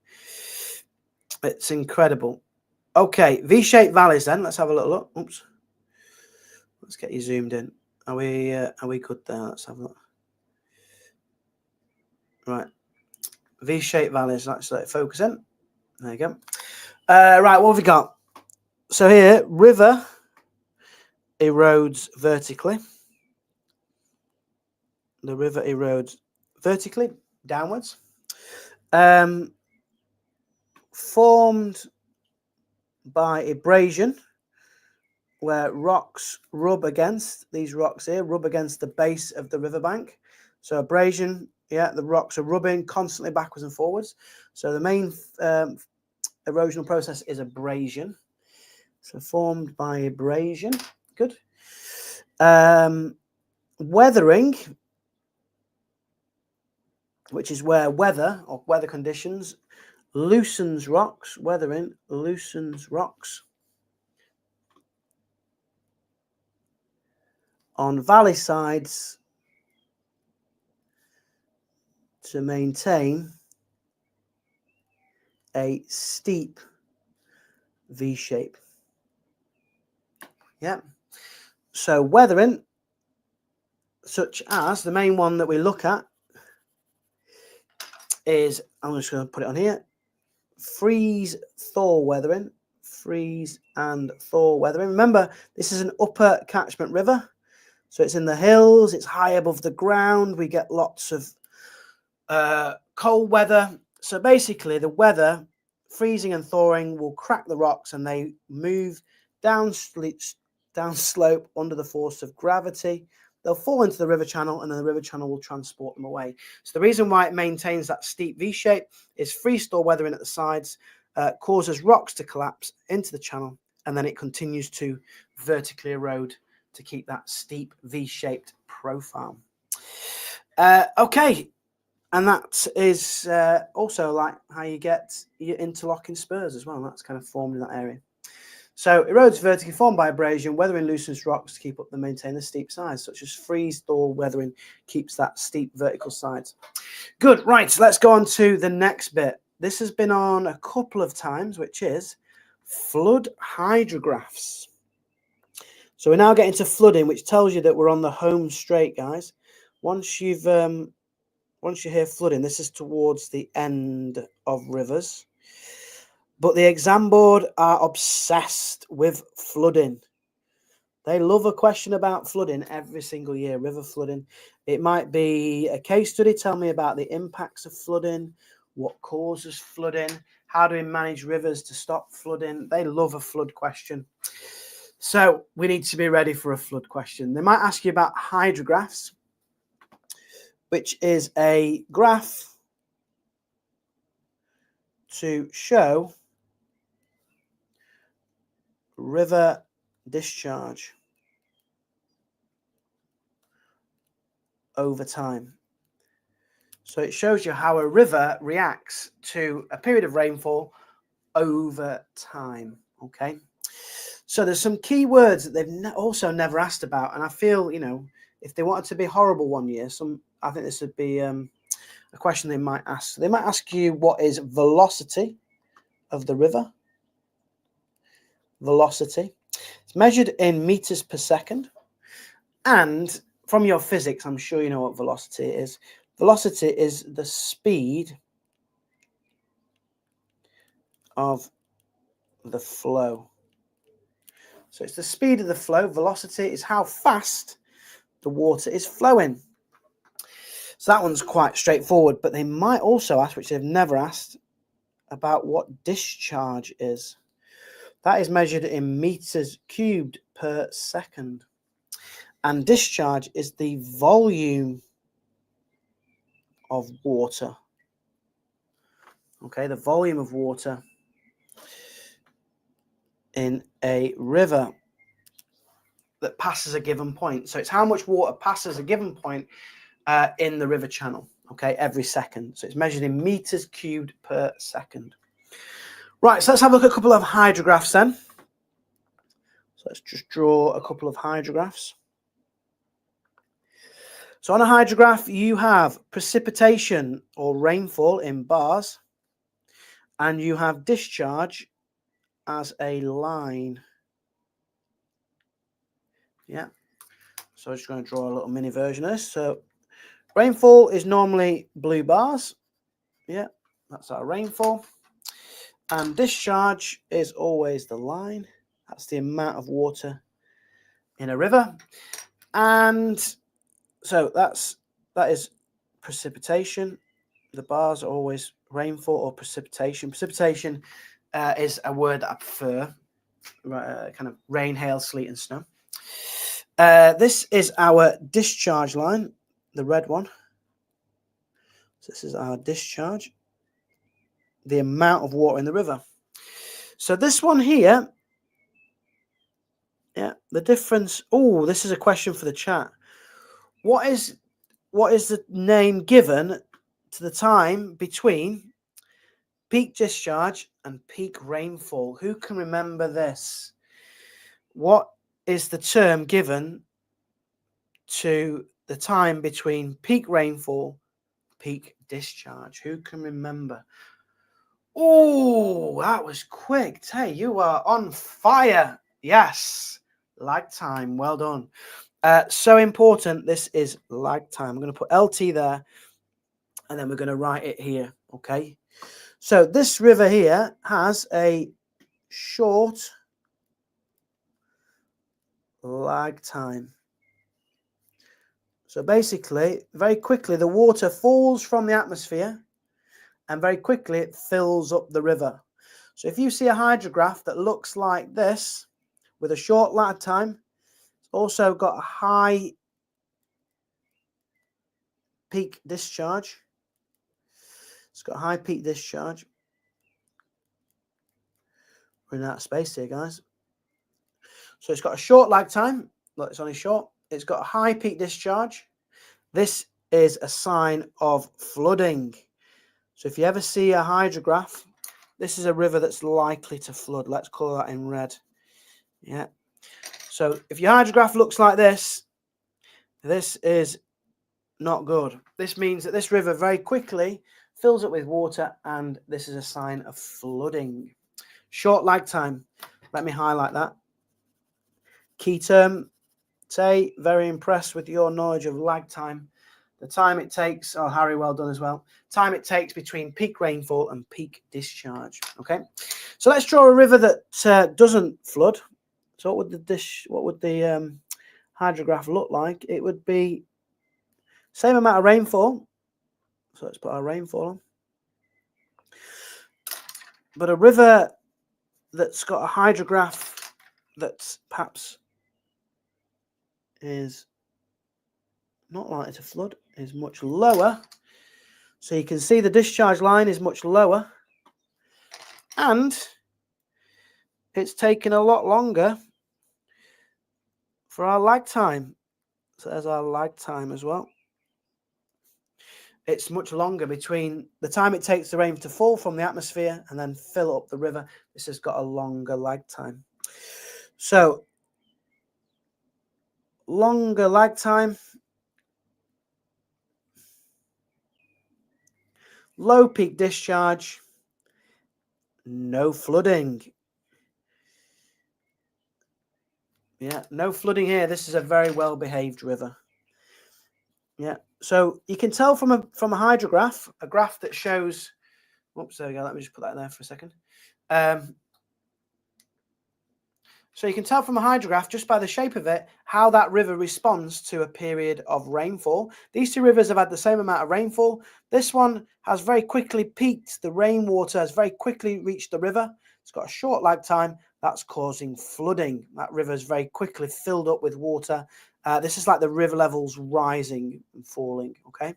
It's incredible. Okay, V-shaped valleys then. Let's have a little look. Oops. Let's get you zoomed in. Are we good there? Let's have a look. Right. V-shaped valleys. Let's let it focus in. There you go. Right, what have we got? So here, river erodes vertically. The river erodes vertically, downwards. Formed by abrasion, where rocks rub against, these rocks here, rub against the base of the riverbank. So abrasion, yeah, the rocks are rubbing constantly backwards and forwards. So the main erosional process is abrasion. So formed by abrasion. Good. Weathering, which is where weather or weather conditions loosens rocks. Weathering loosens rocks. On valley sides to maintain a steep V shape. Yeah. So weathering, such as the main one that we look at is, I'm just going to put it on here, freeze thaw weathering. Freeze and thaw weathering. Remember, this is an upper catchment river. So it's in the hills, it's high above the ground. We get lots of cold weather. So basically the weather, freezing and thawing, will crack the rocks and they move down slope under the force of gravity. They'll fall into the river channel and then the river channel will transport them away. So the reason why it maintains that steep V shape is freeze thaw weathering at the sides causes rocks to collapse into the channel and then it continues to vertically erode to keep that steep V-shaped profile. Okay, and that is also like how you get your interlocking spurs as well. That's kind of formed in that area. So erodes vertically, formed by abrasion. Weathering loosens rocks to keep up and maintain the steep sides, such as freeze thaw weathering keeps that steep vertical sides. Good, right, so let's go on to the next bit. This has been on a couple of times, which is flood hydrographs. So we're now getting to flooding, which tells you that we're on the home straight, guys. Once you hear flooding, this is towards the end of rivers. But the exam board are obsessed with flooding. They love a question about flooding every single year, river flooding. It might be a case study. Tell me about the impacts of flooding, what causes flooding, how do we manage rivers to stop flooding. They love a flood question. So we need to be ready for a flood question. They might ask you about hydrographs, which is a graph to show river discharge over time. So it shows you how a river reacts to a period of rainfall over time. Okay. So there's some key words that they've also never asked about, and I feel, you know, if they wanted to be horrible one year, I think this would be a question they might ask. So they might ask you, what is velocity of the river? Velocity. It's measured in meters per second, and from your physics, I'm sure you know what velocity is. Velocity is the speed of the flow. So it's the speed of the flow. Velocity is how fast the water is flowing. So that one's quite straightforward, but they might also ask, which they've never asked, about what discharge is. That is measured in meters cubed per second. And discharge is the volume of water. Okay, the volume of water in a river that passes a given point. So it's how much water passes a given point in the river channel, okay, every second. So it's measured in meters cubed per second. Right, so let's have a look at a couple of hydrographs then. So let's just draw a couple of hydrographs. So on a hydrograph, you have precipitation or rainfall in bars, and you have discharge as a line. Yeah. So I'm just going to draw a little mini version of this. So rainfall is normally blue bars. Yeah, that's our rainfall. And discharge is always the line. That's the amount of water in a river. And so that is precipitation. The bars are always rainfall or precipitation. Precipitation is a word that I prefer, kind of rain, hail, sleet, and snow. This is our discharge line, the red one. So this is our discharge, the amount of water in the river. So this one here, yeah, the difference. Oh, this is a question for the chat. What is the name given to the time between peak discharge and peak rainfall? Who can remember this? What is the term given to the time between peak rainfall, peak discharge? Who can remember? Oh, that was quick. Hey, you are on fire. Yes, lag time. Well done. So important. This is lag time. I'm going to put LT there, and then we're going to write it here. Okay. So this river here has a short lag time. So basically, very quickly, the water falls from the atmosphere and very quickly it fills up the river. So if you see a hydrograph that looks like this with a short lag time, it's also got a high peak discharge. It's got a high peak discharge. We're running out of space here, guys. So it's got a short lag time. Look, it's only short. It's got a high peak discharge. This is a sign of flooding. So if you ever see a hydrograph, this is a river that's likely to flood. Let's call that in red. Yeah. So if your hydrograph looks like this, this is not good. This means that this river very quickly fills up with water, and this is a sign of flooding. Short lag time. Let me highlight that. Key term. Tay, very impressed with your knowledge of lag time. The time it takes, oh, Harry, well done as well. Time it takes between peak rainfall and peak discharge. Okay, so let's draw a river that doesn't flood. So what would the hydrograph look like? It would be same amount of rainfall. So let's put our rainfall on. But a river that's got a hydrograph that perhaps is not likely to flood is much lower. So you can see the discharge line is much lower, and it's taken a lot longer for our lag time. So there's our lag time as well. It's much longer between the time it takes the rain to fall from the atmosphere and then fill up the river. This has got a longer lag time. So longer lag time, low peak discharge, no flooding. Yeah, no flooding here. This is a very well behaved river. Yeah, so you can tell from a hydrograph, a graph that shows. Oops, there we go. Let me just put that in there for a second. So you can tell from a hydrograph just by the shape of it how that river responds to a period of rainfall. These two rivers have had the same amount of rainfall. This one has very quickly peaked. The rainwater has very quickly reached the river. It's got a short lag time, that's causing flooding. That river is very quickly filled up with water. This is like the river levels rising and falling, okay?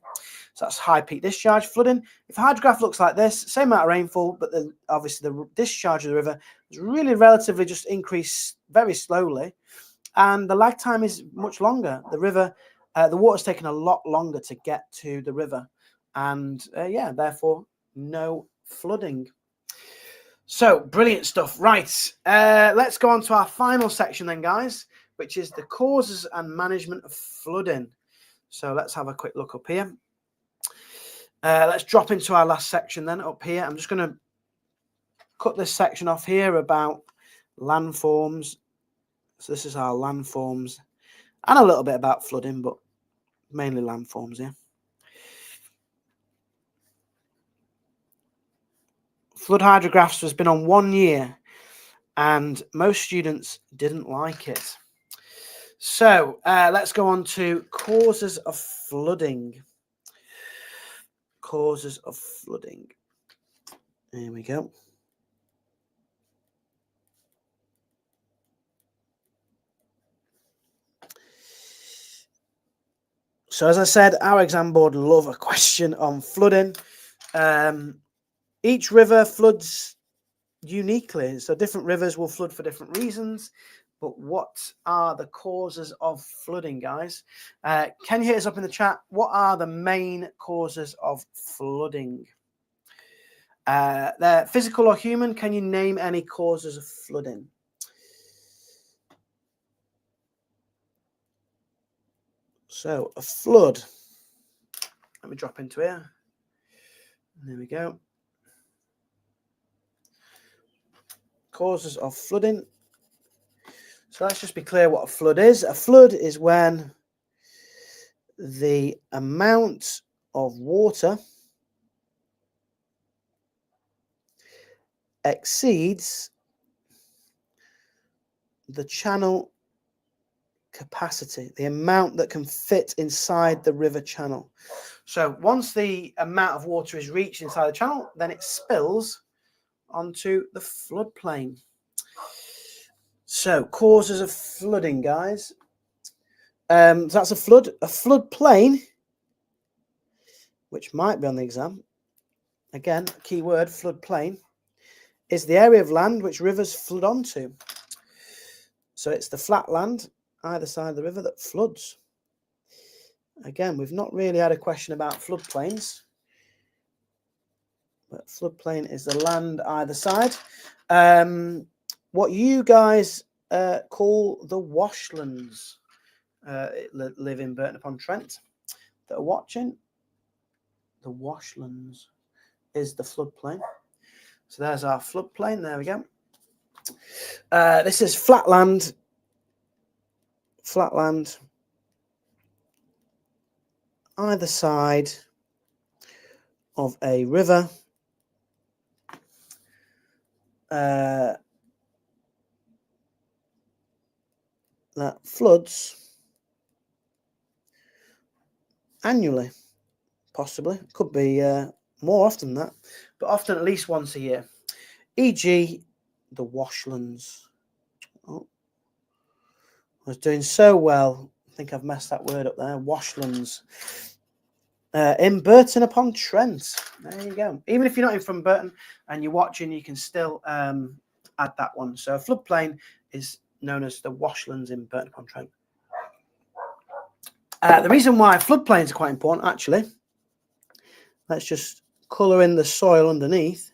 So that's high peak discharge flooding. If a hydrograph looks like this, same amount of rainfall, but obviously the discharge of the river is really relatively just increased very slowly, and the lag time is much longer. The river, the water's taken a lot longer to get to the river, and yeah, therefore no flooding. So brilliant stuff. Right, let's go on to our final section then, guys, which is the causes and management of flooding. So let's have a quick look up here. Let's drop into our last section then up here. I'm just going to cut this section off here about landforms. So this is our landforms and a little bit about flooding, but mainly landforms here. Flood hydrographs has been on 1 year, and most students didn't like it. So let's go on to causes of flooding. Causes of flooding. Here we go. So as I said, our exam board love a question on flooding. Each river floods uniquely. So different rivers will flood for different reasons. But what are the causes of flooding, guys? Can you hit us up in the chat? What are the main causes of flooding? They're physical or human. Can you name any causes of flooding? So a flood. Let me drop into here. There we go. Causes of flooding. So let's just be clear what a flood is. A flood is when the amount of water exceeds the channel capacity, the amount that can fit inside the river channel. So once the amount of water is reached inside the channel, then it spills onto the floodplain. So causes of flooding, guys. So that's a flood. A floodplain, which might be on the exam. Again, key word, floodplain, is the area of land which rivers flood onto. So it's the flat land either side of the river that floods. Again, we've not really had a question about floodplains, but floodplain is the land either side. What you guys call the washlands live in Burton-upon-Trent that are watching. The washlands is the floodplain. So there's our floodplain. There we go. This is flatland. Flatland either side of a river that floods annually, possibly. Could be more often than that, but often at least once a year. E.g. the washlands. Oh, I was doing so well. I think I've messed that word up there. Washlands. In Burton-upon-Trent. There you go. Even if you're not from Burton and you're watching, you can still add that one. So a floodplain is known as the washlands in Burton-upon-Trent. The reason why floodplains are quite important, actually, let's just colour in the soil underneath.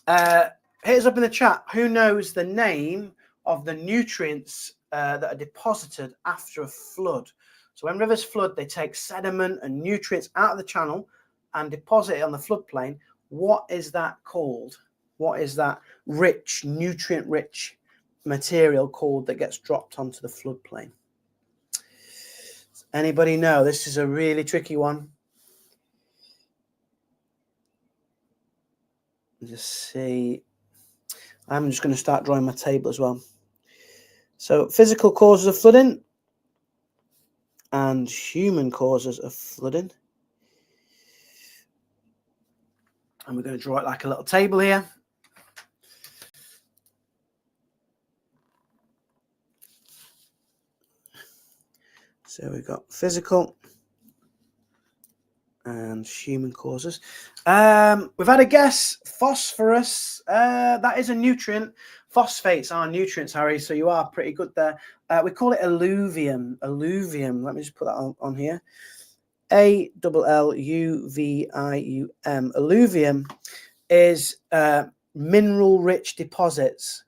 Hit us up in the chat. Who knows the name of the nutrients that are deposited after a flood? So when rivers flood, they take sediment and nutrients out of the channel and deposit it on the floodplain. What is that called? What is that rich, nutrient-rich material called that gets dropped onto the floodplain? Does anybody know? This is a really tricky one. Just see. I'm just going to start drawing my table as well. So physical causes of flooding and human causes of flooding. And we're going to draw it like a little table here. So we've got physical and human causes. We've had a guess, phosphorus. That is a nutrient. Phosphates are nutrients, Harry, so you are pretty good there. We call it alluvium. Alluvium. Let me just put that on here. Alluvium. Alluvium is mineral-rich deposits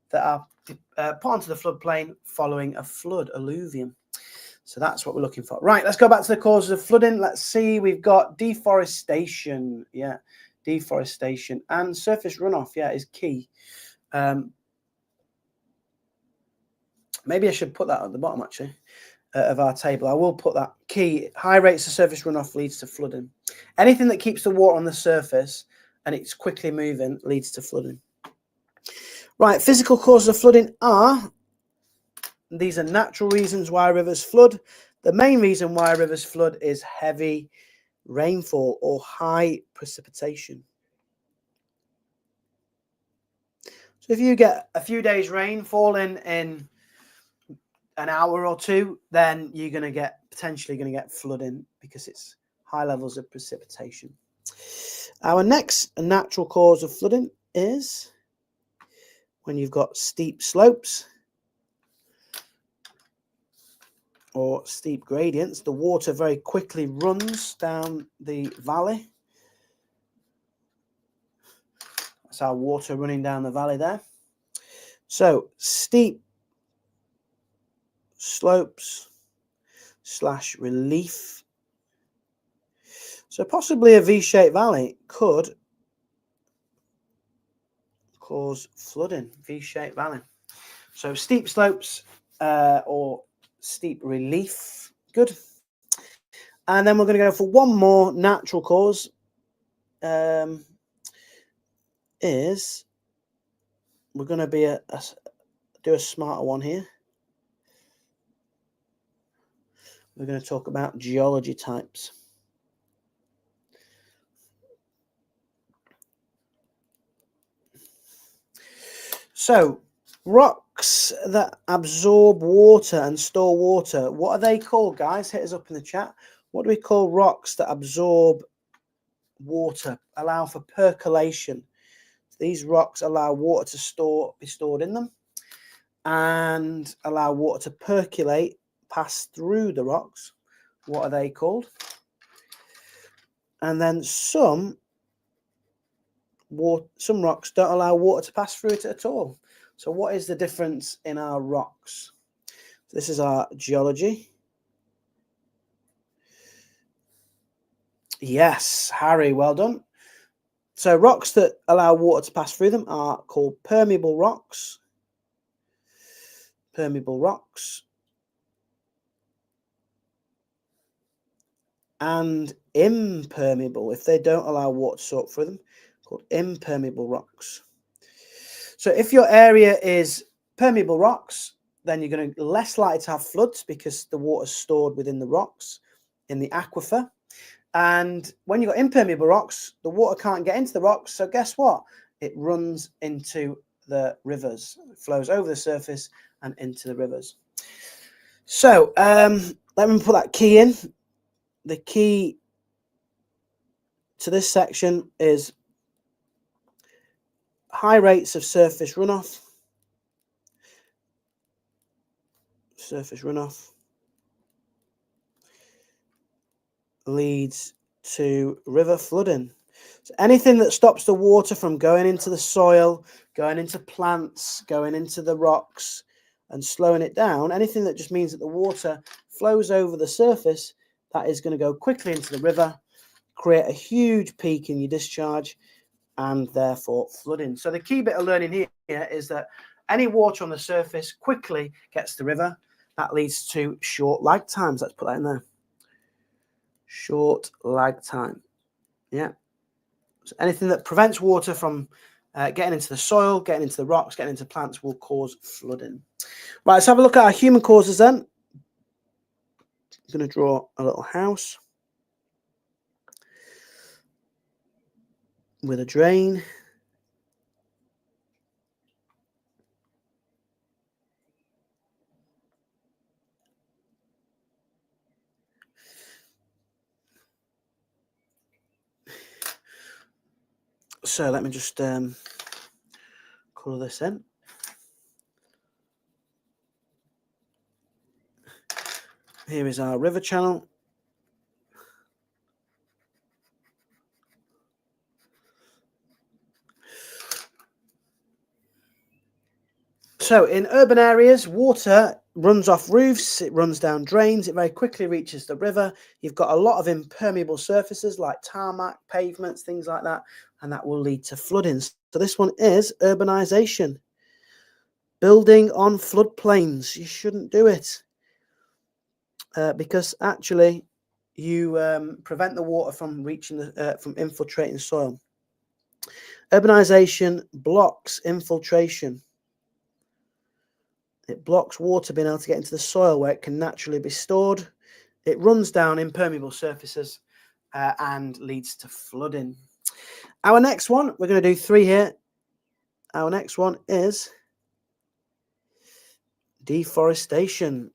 that are put onto the floodplain following a flood. Alluvium. So that's what we're looking for. Right, let's go back to the causes of flooding. Let's see, we've got deforestation. Yeah, deforestation. And surface runoff, yeah, is key. Maybe I should put that at the bottom, actually, of our table. I will put that. Key, high rates of surface runoff leads to flooding. Anything that keeps the water on the surface and it's quickly moving leads to flooding. Right, physical causes of flooding are... These are natural reasons why rivers flood. The main reason why rivers flood is heavy rainfall or high precipitation. So if you get a few days rain falling in an hour or two, then you're going to get potentially going to get flooding because it's high levels of precipitation. Our next natural cause of flooding is when you've got steep slopes or steep gradients. The water very quickly runs down the valley. That's our water running down the valley there. So steep slopes / relief. So possibly a V-shaped valley could cause flooding. V-shaped valley. So steep slopes or steep relief. Good. And then we're going to go for one more natural cause. Is we're going to be do a smarter one here. We're going to talk about geology types. So rocks that absorb water and store water, what are they called, guys? Hit us up in the chat. What do we call rocks that absorb water, allow for percolation? These rocks allow water to be stored in them and allow water to percolate, pass through the rocks. What are they called? And then some rocks don't allow water to pass through it at all. So what is the difference in our rocks? This is our geology. Yes, Harry, well done. So rocks that allow water to pass through them are called permeable rocks. Permeable rocks. And impermeable, if they don't allow water to soak through them, called impermeable rocks. So if your area is permeable rocks, then you're going to be less likely to have floods because the water's stored within the rocks in the aquifer. And when you've got impermeable rocks, the water can't get into the rocks. So guess what? It runs into the rivers. It flows over the surface and into the rivers. So let me put that key in. The key to this section is high rates of surface runoff. Surface runoff leads to river flooding. So anything that stops the water from going into the soil, going into plants, going into the rocks and slowing it down, anything that just means that the water flows over the surface, that is going to go quickly into the river, create a huge peak in your discharge and therefore flooding. So the key bit of learning here is that any water on the surface quickly gets to the river. That leads to short lag times. Let's put that in there. Short lag time. Yeah. So anything that prevents water from getting into the soil, getting into the rocks, getting into plants will cause flooding. Right, let's have a look at our human causes then. I'm going to draw a little house with a drain. So let me just colour this in. Here is our river channel. So in urban areas, water runs off roofs, it runs down drains, it very quickly reaches the river. You've got a lot of impermeable surfaces like tarmac, pavements, things like that, and that will lead to flooding. So this one is urbanization. Building on floodplains. You shouldn't do it because actually you prevent the water from reaching from infiltrating soil. Urbanization blocks infiltration. It blocks water being able to get into the soil where it can naturally be stored. It runs down impermeable surfaces and leads to flooding. Our next one, we're going to do 3 here. Our next one is deforestation.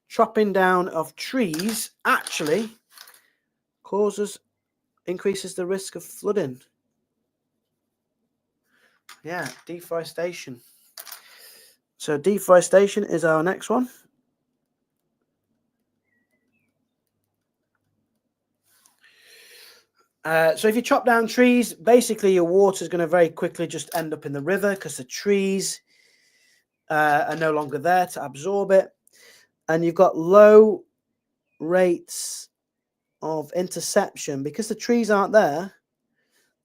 Chopping down of trees actually increases the risk of flooding. Yeah, deforestation. So deforestation is our next one. So if you chop down trees, basically your water is going to very quickly just end up in the river because the trees are no longer there to absorb it. And you've got low rates of interception because the trees aren't there.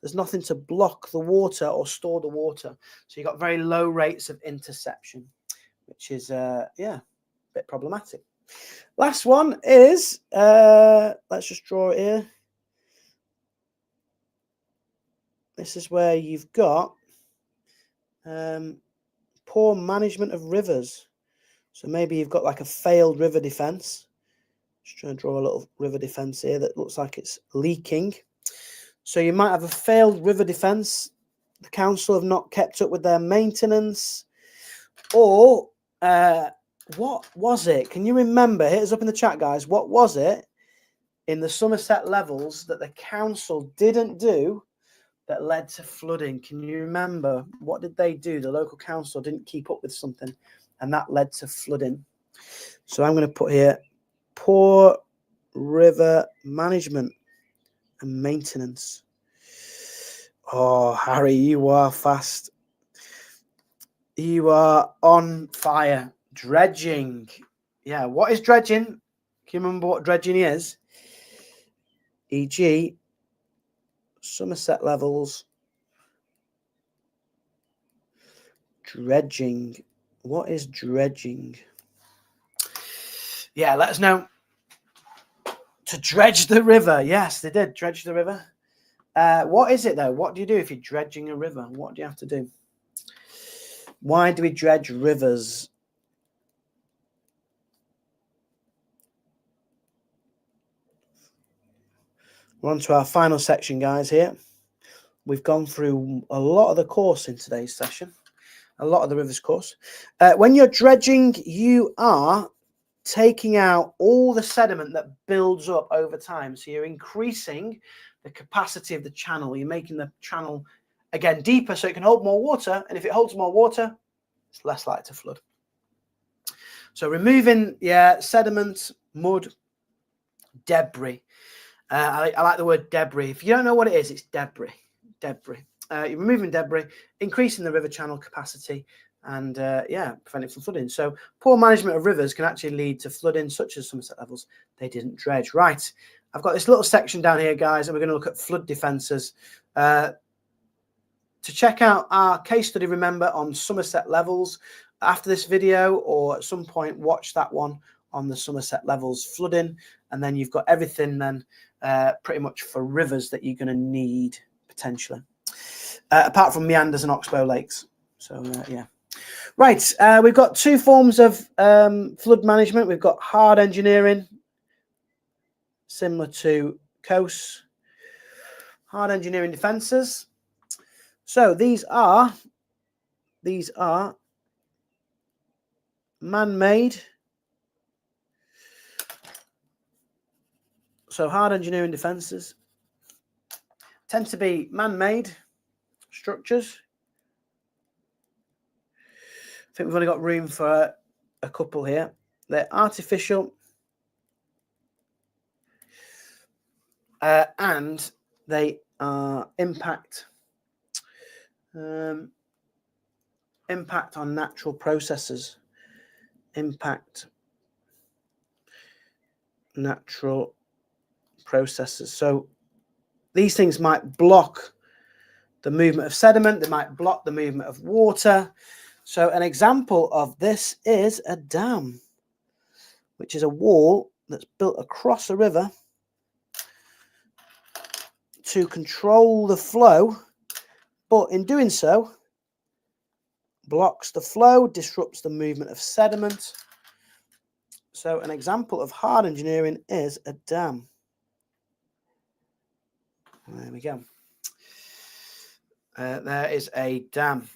There's nothing to block the water or store the water. So you've got very low rates of interception, which is, yeah, a bit problematic. Last one is, let's just draw it here. This is where you've got poor management of rivers. So maybe you've got like a failed river defense. Just trying to draw a little river defense here that looks like it's leaking. So you might have a failed river defense. The council have not kept up with their maintenance. Or what was it? Can you remember? Hit us up in the chat, guys. What was it in the Somerset levels that the council didn't do that led to flooding? Can you remember? What did they do? The local council didn't keep up with something, and that led to flooding. So I'm going to put here poor river management and maintenance. Oh, Harry, you are fast. You are on fire. Dredging. Yeah, what is dredging? Can you remember what dredging is? E.g., Somerset levels. Dredging. What is dredging? Yeah, let us know. To dredge the river. Yes, they did dredge the river. What is it, though? What do you do if you're dredging a river? What do you have to do? Why do we dredge rivers? We're on to our final section, guys, here. We've gone through a lot of the course in today's session, a lot of the rivers course. When you're dredging, you are taking out all the sediment that builds up over time. So you're increasing the capacity of the channel. You're making the channel, again, deeper so it can hold more water. And if it holds more water, it's less likely to flood. So removing, sediment, mud, debris. I like the word debris. If you don't know what it is, it's debris. You're removing debris, increasing the river channel capacity, and preventing from flooding. So poor management of rivers can actually lead to flooding, such as Somerset levels. They didn't dredge. Right, I've got this little section down here, guys, and we're going to look at flood defences. To check out our case study, remember, on Somerset levels, after this video or at some point, watch that one on the Somerset levels flooding, and then you've got everything then pretty much for rivers that you're going to need potentially, apart from meanders and oxbow lakes. So yeah. Right, we've got 2 forms of flood management. We've got hard engineering, similar to coasts, hard engineering defences. So these are man-made. So hard engineering defences tend to be man-made structures. I think we've only got room for a couple here. They're artificial and they are impact on natural processes. Impact natural processes. So these things might block the movement of sediment. They might block the movement of water. So an example of this is a dam, which is a wall that's built across a river to control the flow, but in doing so, blocks the flow, disrupts the movement of sediment. So an example of hard engineering is a dam. There we go. There is a dam,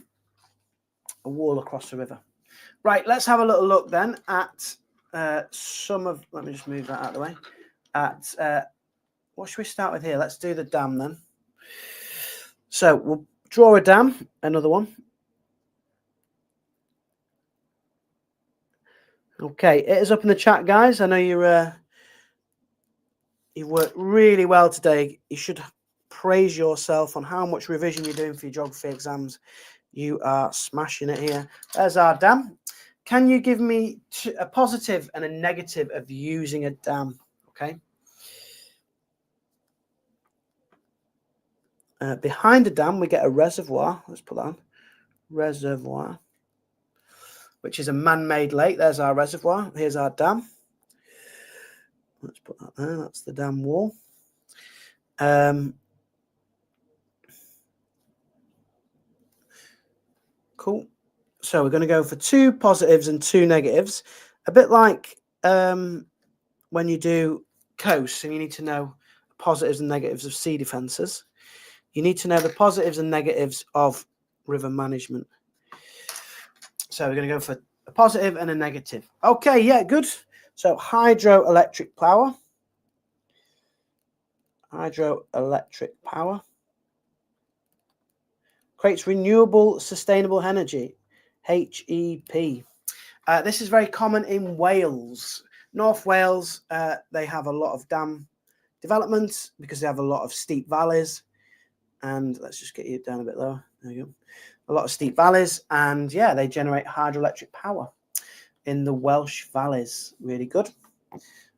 a wall across the river. Right, let's have a little look then at some of, let me just move that out of the way, at, what should we start with here? Let's do the dam then. So we'll draw a dam, another one. Okay, it is up in the chat, guys. I know you worked really well today. You should praise yourself on how much revision you're doing for your geography exams. You are smashing it here. There's our dam. Can you give me a positive and a negative of using a dam? Okay. Behind the dam, we get a reservoir. Let's put that on. Reservoir, which is a man-made lake. There's our reservoir. Here's our dam. Let's put that there. That's the dam wall. Cool. So we're going to go for 2 positives and 2 negatives. A bit like when you do coasts and you need to know positives and negatives of sea defences. You need to know the positives and negatives of river management. So we're going to go for a positive and a negative. Okay, yeah, good. So hydroelectric power. Hydroelectric power creates renewable sustainable energy, HEP. This is very common in Wales. North Wales, they have a lot of dam developments because they have a lot of steep valleys. And let's just get you down a bit lower. There you go. A lot of steep valleys. And yeah, they generate hydroelectric power in the Welsh valleys. Really good.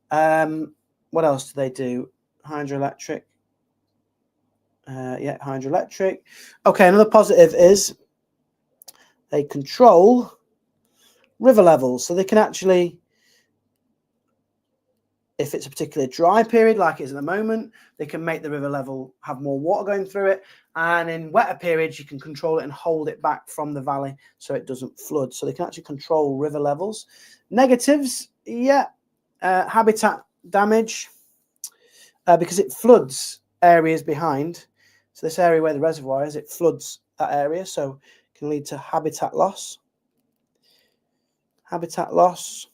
What else do they do? Hydroelectric. Yeah, hydroelectric. Okay, another positive is they control river levels. So they can actually, if it's a particularly dry period like it is at the moment, they can make the river level have more water going through it. And in wetter periods, you can control it and hold it back from the valley so it doesn't flood. So they can actually control river levels. Negatives, yeah, habitat damage because it floods areas behind. So this area where the reservoir is, it floods that area. So it can lead to habitat loss. Habitat loss.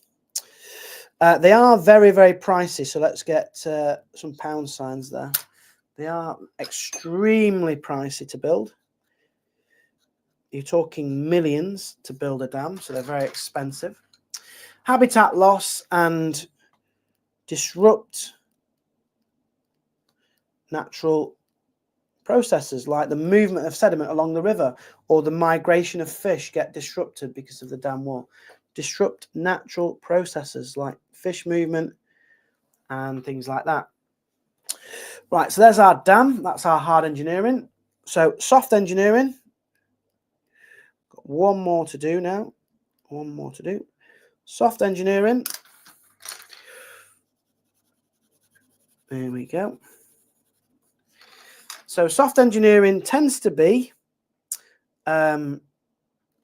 They are very, very pricey. So let's get some pound signs there. They are extremely pricey to build. You're talking millions to build a dam, so they're very expensive. Habitat loss and disrupt natural processes like the movement of sediment along the river or the migration of fish get disrupted because of the dam wall. Disrupt natural processes like fish movement and things like that. Right, so there's our dam. That's our hard engineering. So soft engineering. Got one more to do now. One more to do. Soft engineering. There we go. So soft engineering tends to be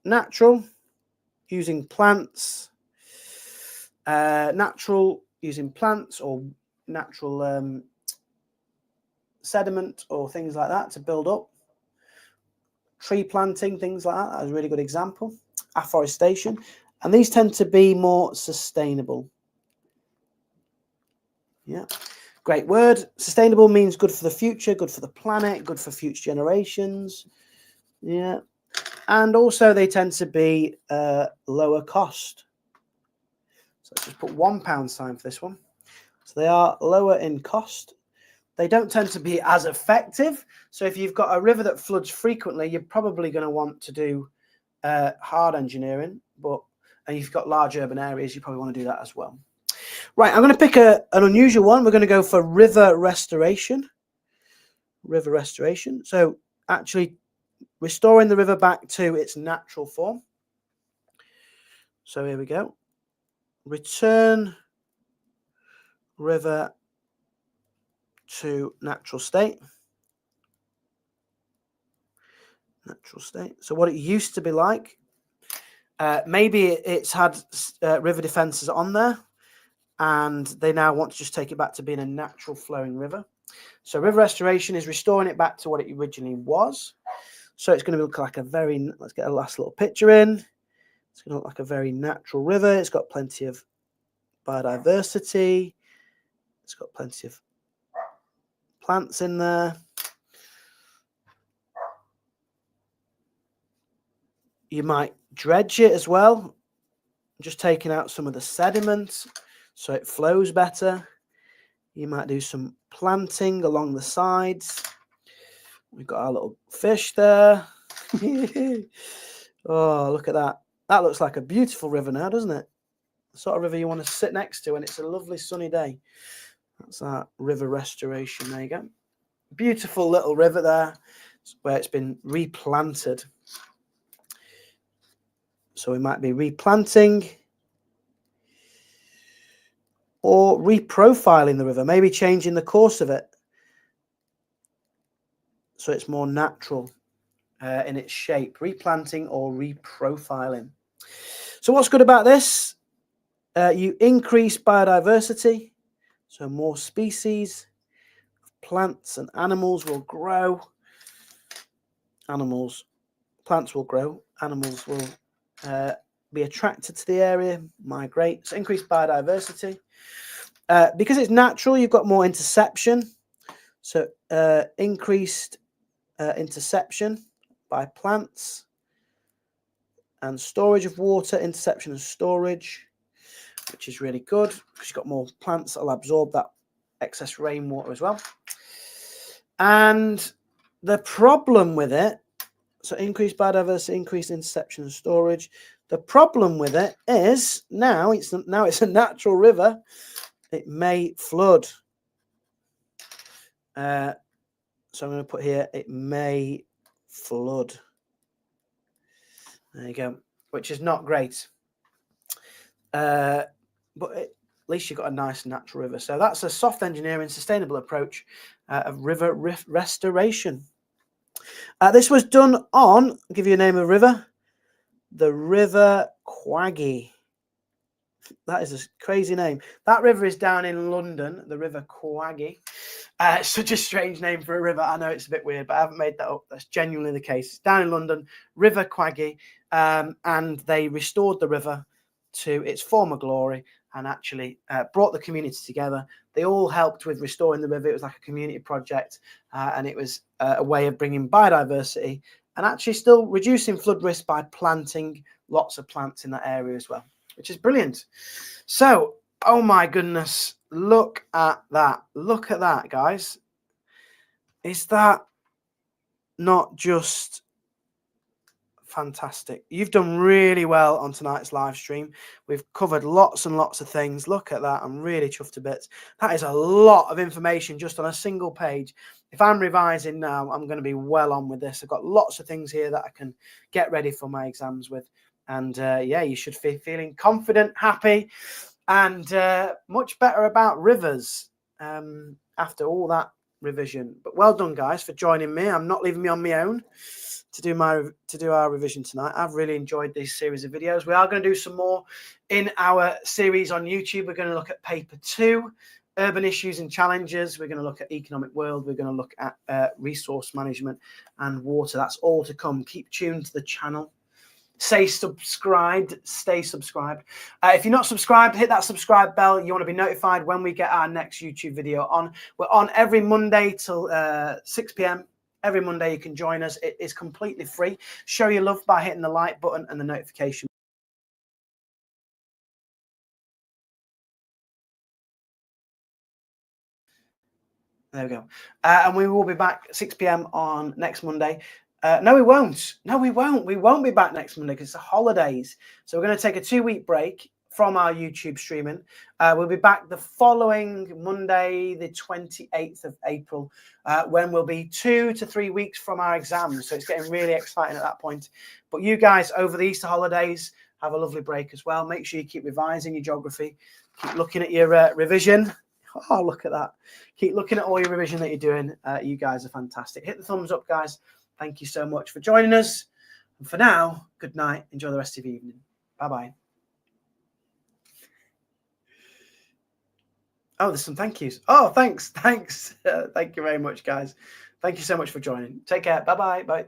natural, using plants, natural using plants or natural sediment or things like that to build up. Tree planting, things like that. That was a really good example. Afforestation. And these tend to be more sustainable. Yeah. Great word. Sustainable means good for the future, good for the planet, good for future generations. Yeah. And also they tend to be lower cost. So let's just put £1 sign for this one. So they are lower in cost. They don't tend to be as effective. So if you've got a river that floods frequently, you're probably going to want to do hard engineering. And you've got large urban areas, you probably want to do that as well. Right, I'm going to pick an unusual one. We're going to go for river restoration. River restoration. So actually restoring the river back to its natural form. So here we go. Return river to natural state. Natural state. So what it used to be like, maybe it's had river defences on there, and they now want to just take it back to being a natural flowing river. So river restoration is restoring it back to what it originally was. So it's going to look like a very, let's get a last little picture in. It's going to look like a very natural river. It's got plenty of biodiversity. It's got plenty of plants in there. You might dredge it as well, just taking out some of the sediment so it flows better. You might do some planting along the sides. We've got our little fish there. Oh, look at that. That looks like a beautiful river now, doesn't it? The sort of river you want to sit next to when it's a lovely sunny day. That's our river restoration. There you go. Beautiful little river there where it's been replanted. So we might be replanting or reprofiling the river, maybe changing the course of it so it's more natural in its shape, replanting or reprofiling. So what's good about this? You increase biodiversity, so more species of plants and animals will grow. Plants will grow, animals will be attracted to the area, migrate. So increased biodiversity. Because it's natural, you've got more interception. So increased interception by plants and storage of water, interception and storage, which is really good because you've got more plants that will absorb that excess rainwater as well. And the problem with it, so increased biodiversity, increased interception and storage. The problem with it is now it's a natural river. It may flood. So I'm going to put here, it may flood. There you go, which is not great. But at least you've got a nice natural river. So that's a soft engineering, sustainable approach of river restoration. This was done on, I'll give you a name of river, the River Quaggy. That is a crazy name. That river is down in London, the River Quaggy. It's such a strange name for a river. I know it's a bit weird, but I haven't made that up. That's genuinely the case. It's down in London, River Quaggy, and they restored the river to its former glory and actually brought the community together. They all helped with restoring the river. It was like a community project, and it was a way of bringing biodiversity and actually still reducing flood risk by planting lots of plants in that area as well, which is brilliant. So, oh my goodness, look at that. Look at that, guys. Is that not just fantastic? You've done really well on tonight's live stream. We've covered lots and lots of things. Look at that. I'm really chuffed to bits. That is a lot of information just on a single page. If I'm revising now, I'm going to be well on with this. I've got lots of things here that I can get ready for my exams with. And yeah, you should be feeling confident, happy, and much better about rivers after all that revision. But well done, guys, for joining me. I'm not leaving me on my own to do our revision tonight. I've really enjoyed this series of videos. We are going to do some more in our series on YouTube. We're going to look at paper 2, urban issues and challenges. We're going to look at economic world. We're going to look at resource management and water. That's all to come. Keep tuned to the channel. Stay subscribed. If you're not subscribed, hit that subscribe bell. You want to be notified when we get our next YouTube video on. We're on every Monday till 6 p.m. Every Monday you can join us. It is completely free. Show your love by hitting the like button and the notification. There we go. And we will be back 6 p.m. on next Monday. No, we won't. No, we won't. We won't be back next Monday because it's the holidays. So we're going to take a 2-week break from our YouTube streaming. We'll be back the following Monday, the 28th of April, when we'll be 2 to 3 weeks from our exams. So it's getting really exciting at that point. But you guys, over the Easter holidays, have a lovely break as well. Make sure you keep revising your geography. Keep looking at your revision. Oh, look at that. Keep looking at all your revision that you're doing. You guys are fantastic. Hit the thumbs up, guys. Thank you so much for joining us. And for now, good night. Enjoy the rest of your evening. Bye-bye. Oh, there's some thank yous. Oh, thanks. Thank you very much, guys. Thank you so much for joining. Take care. Bye-bye. Bye.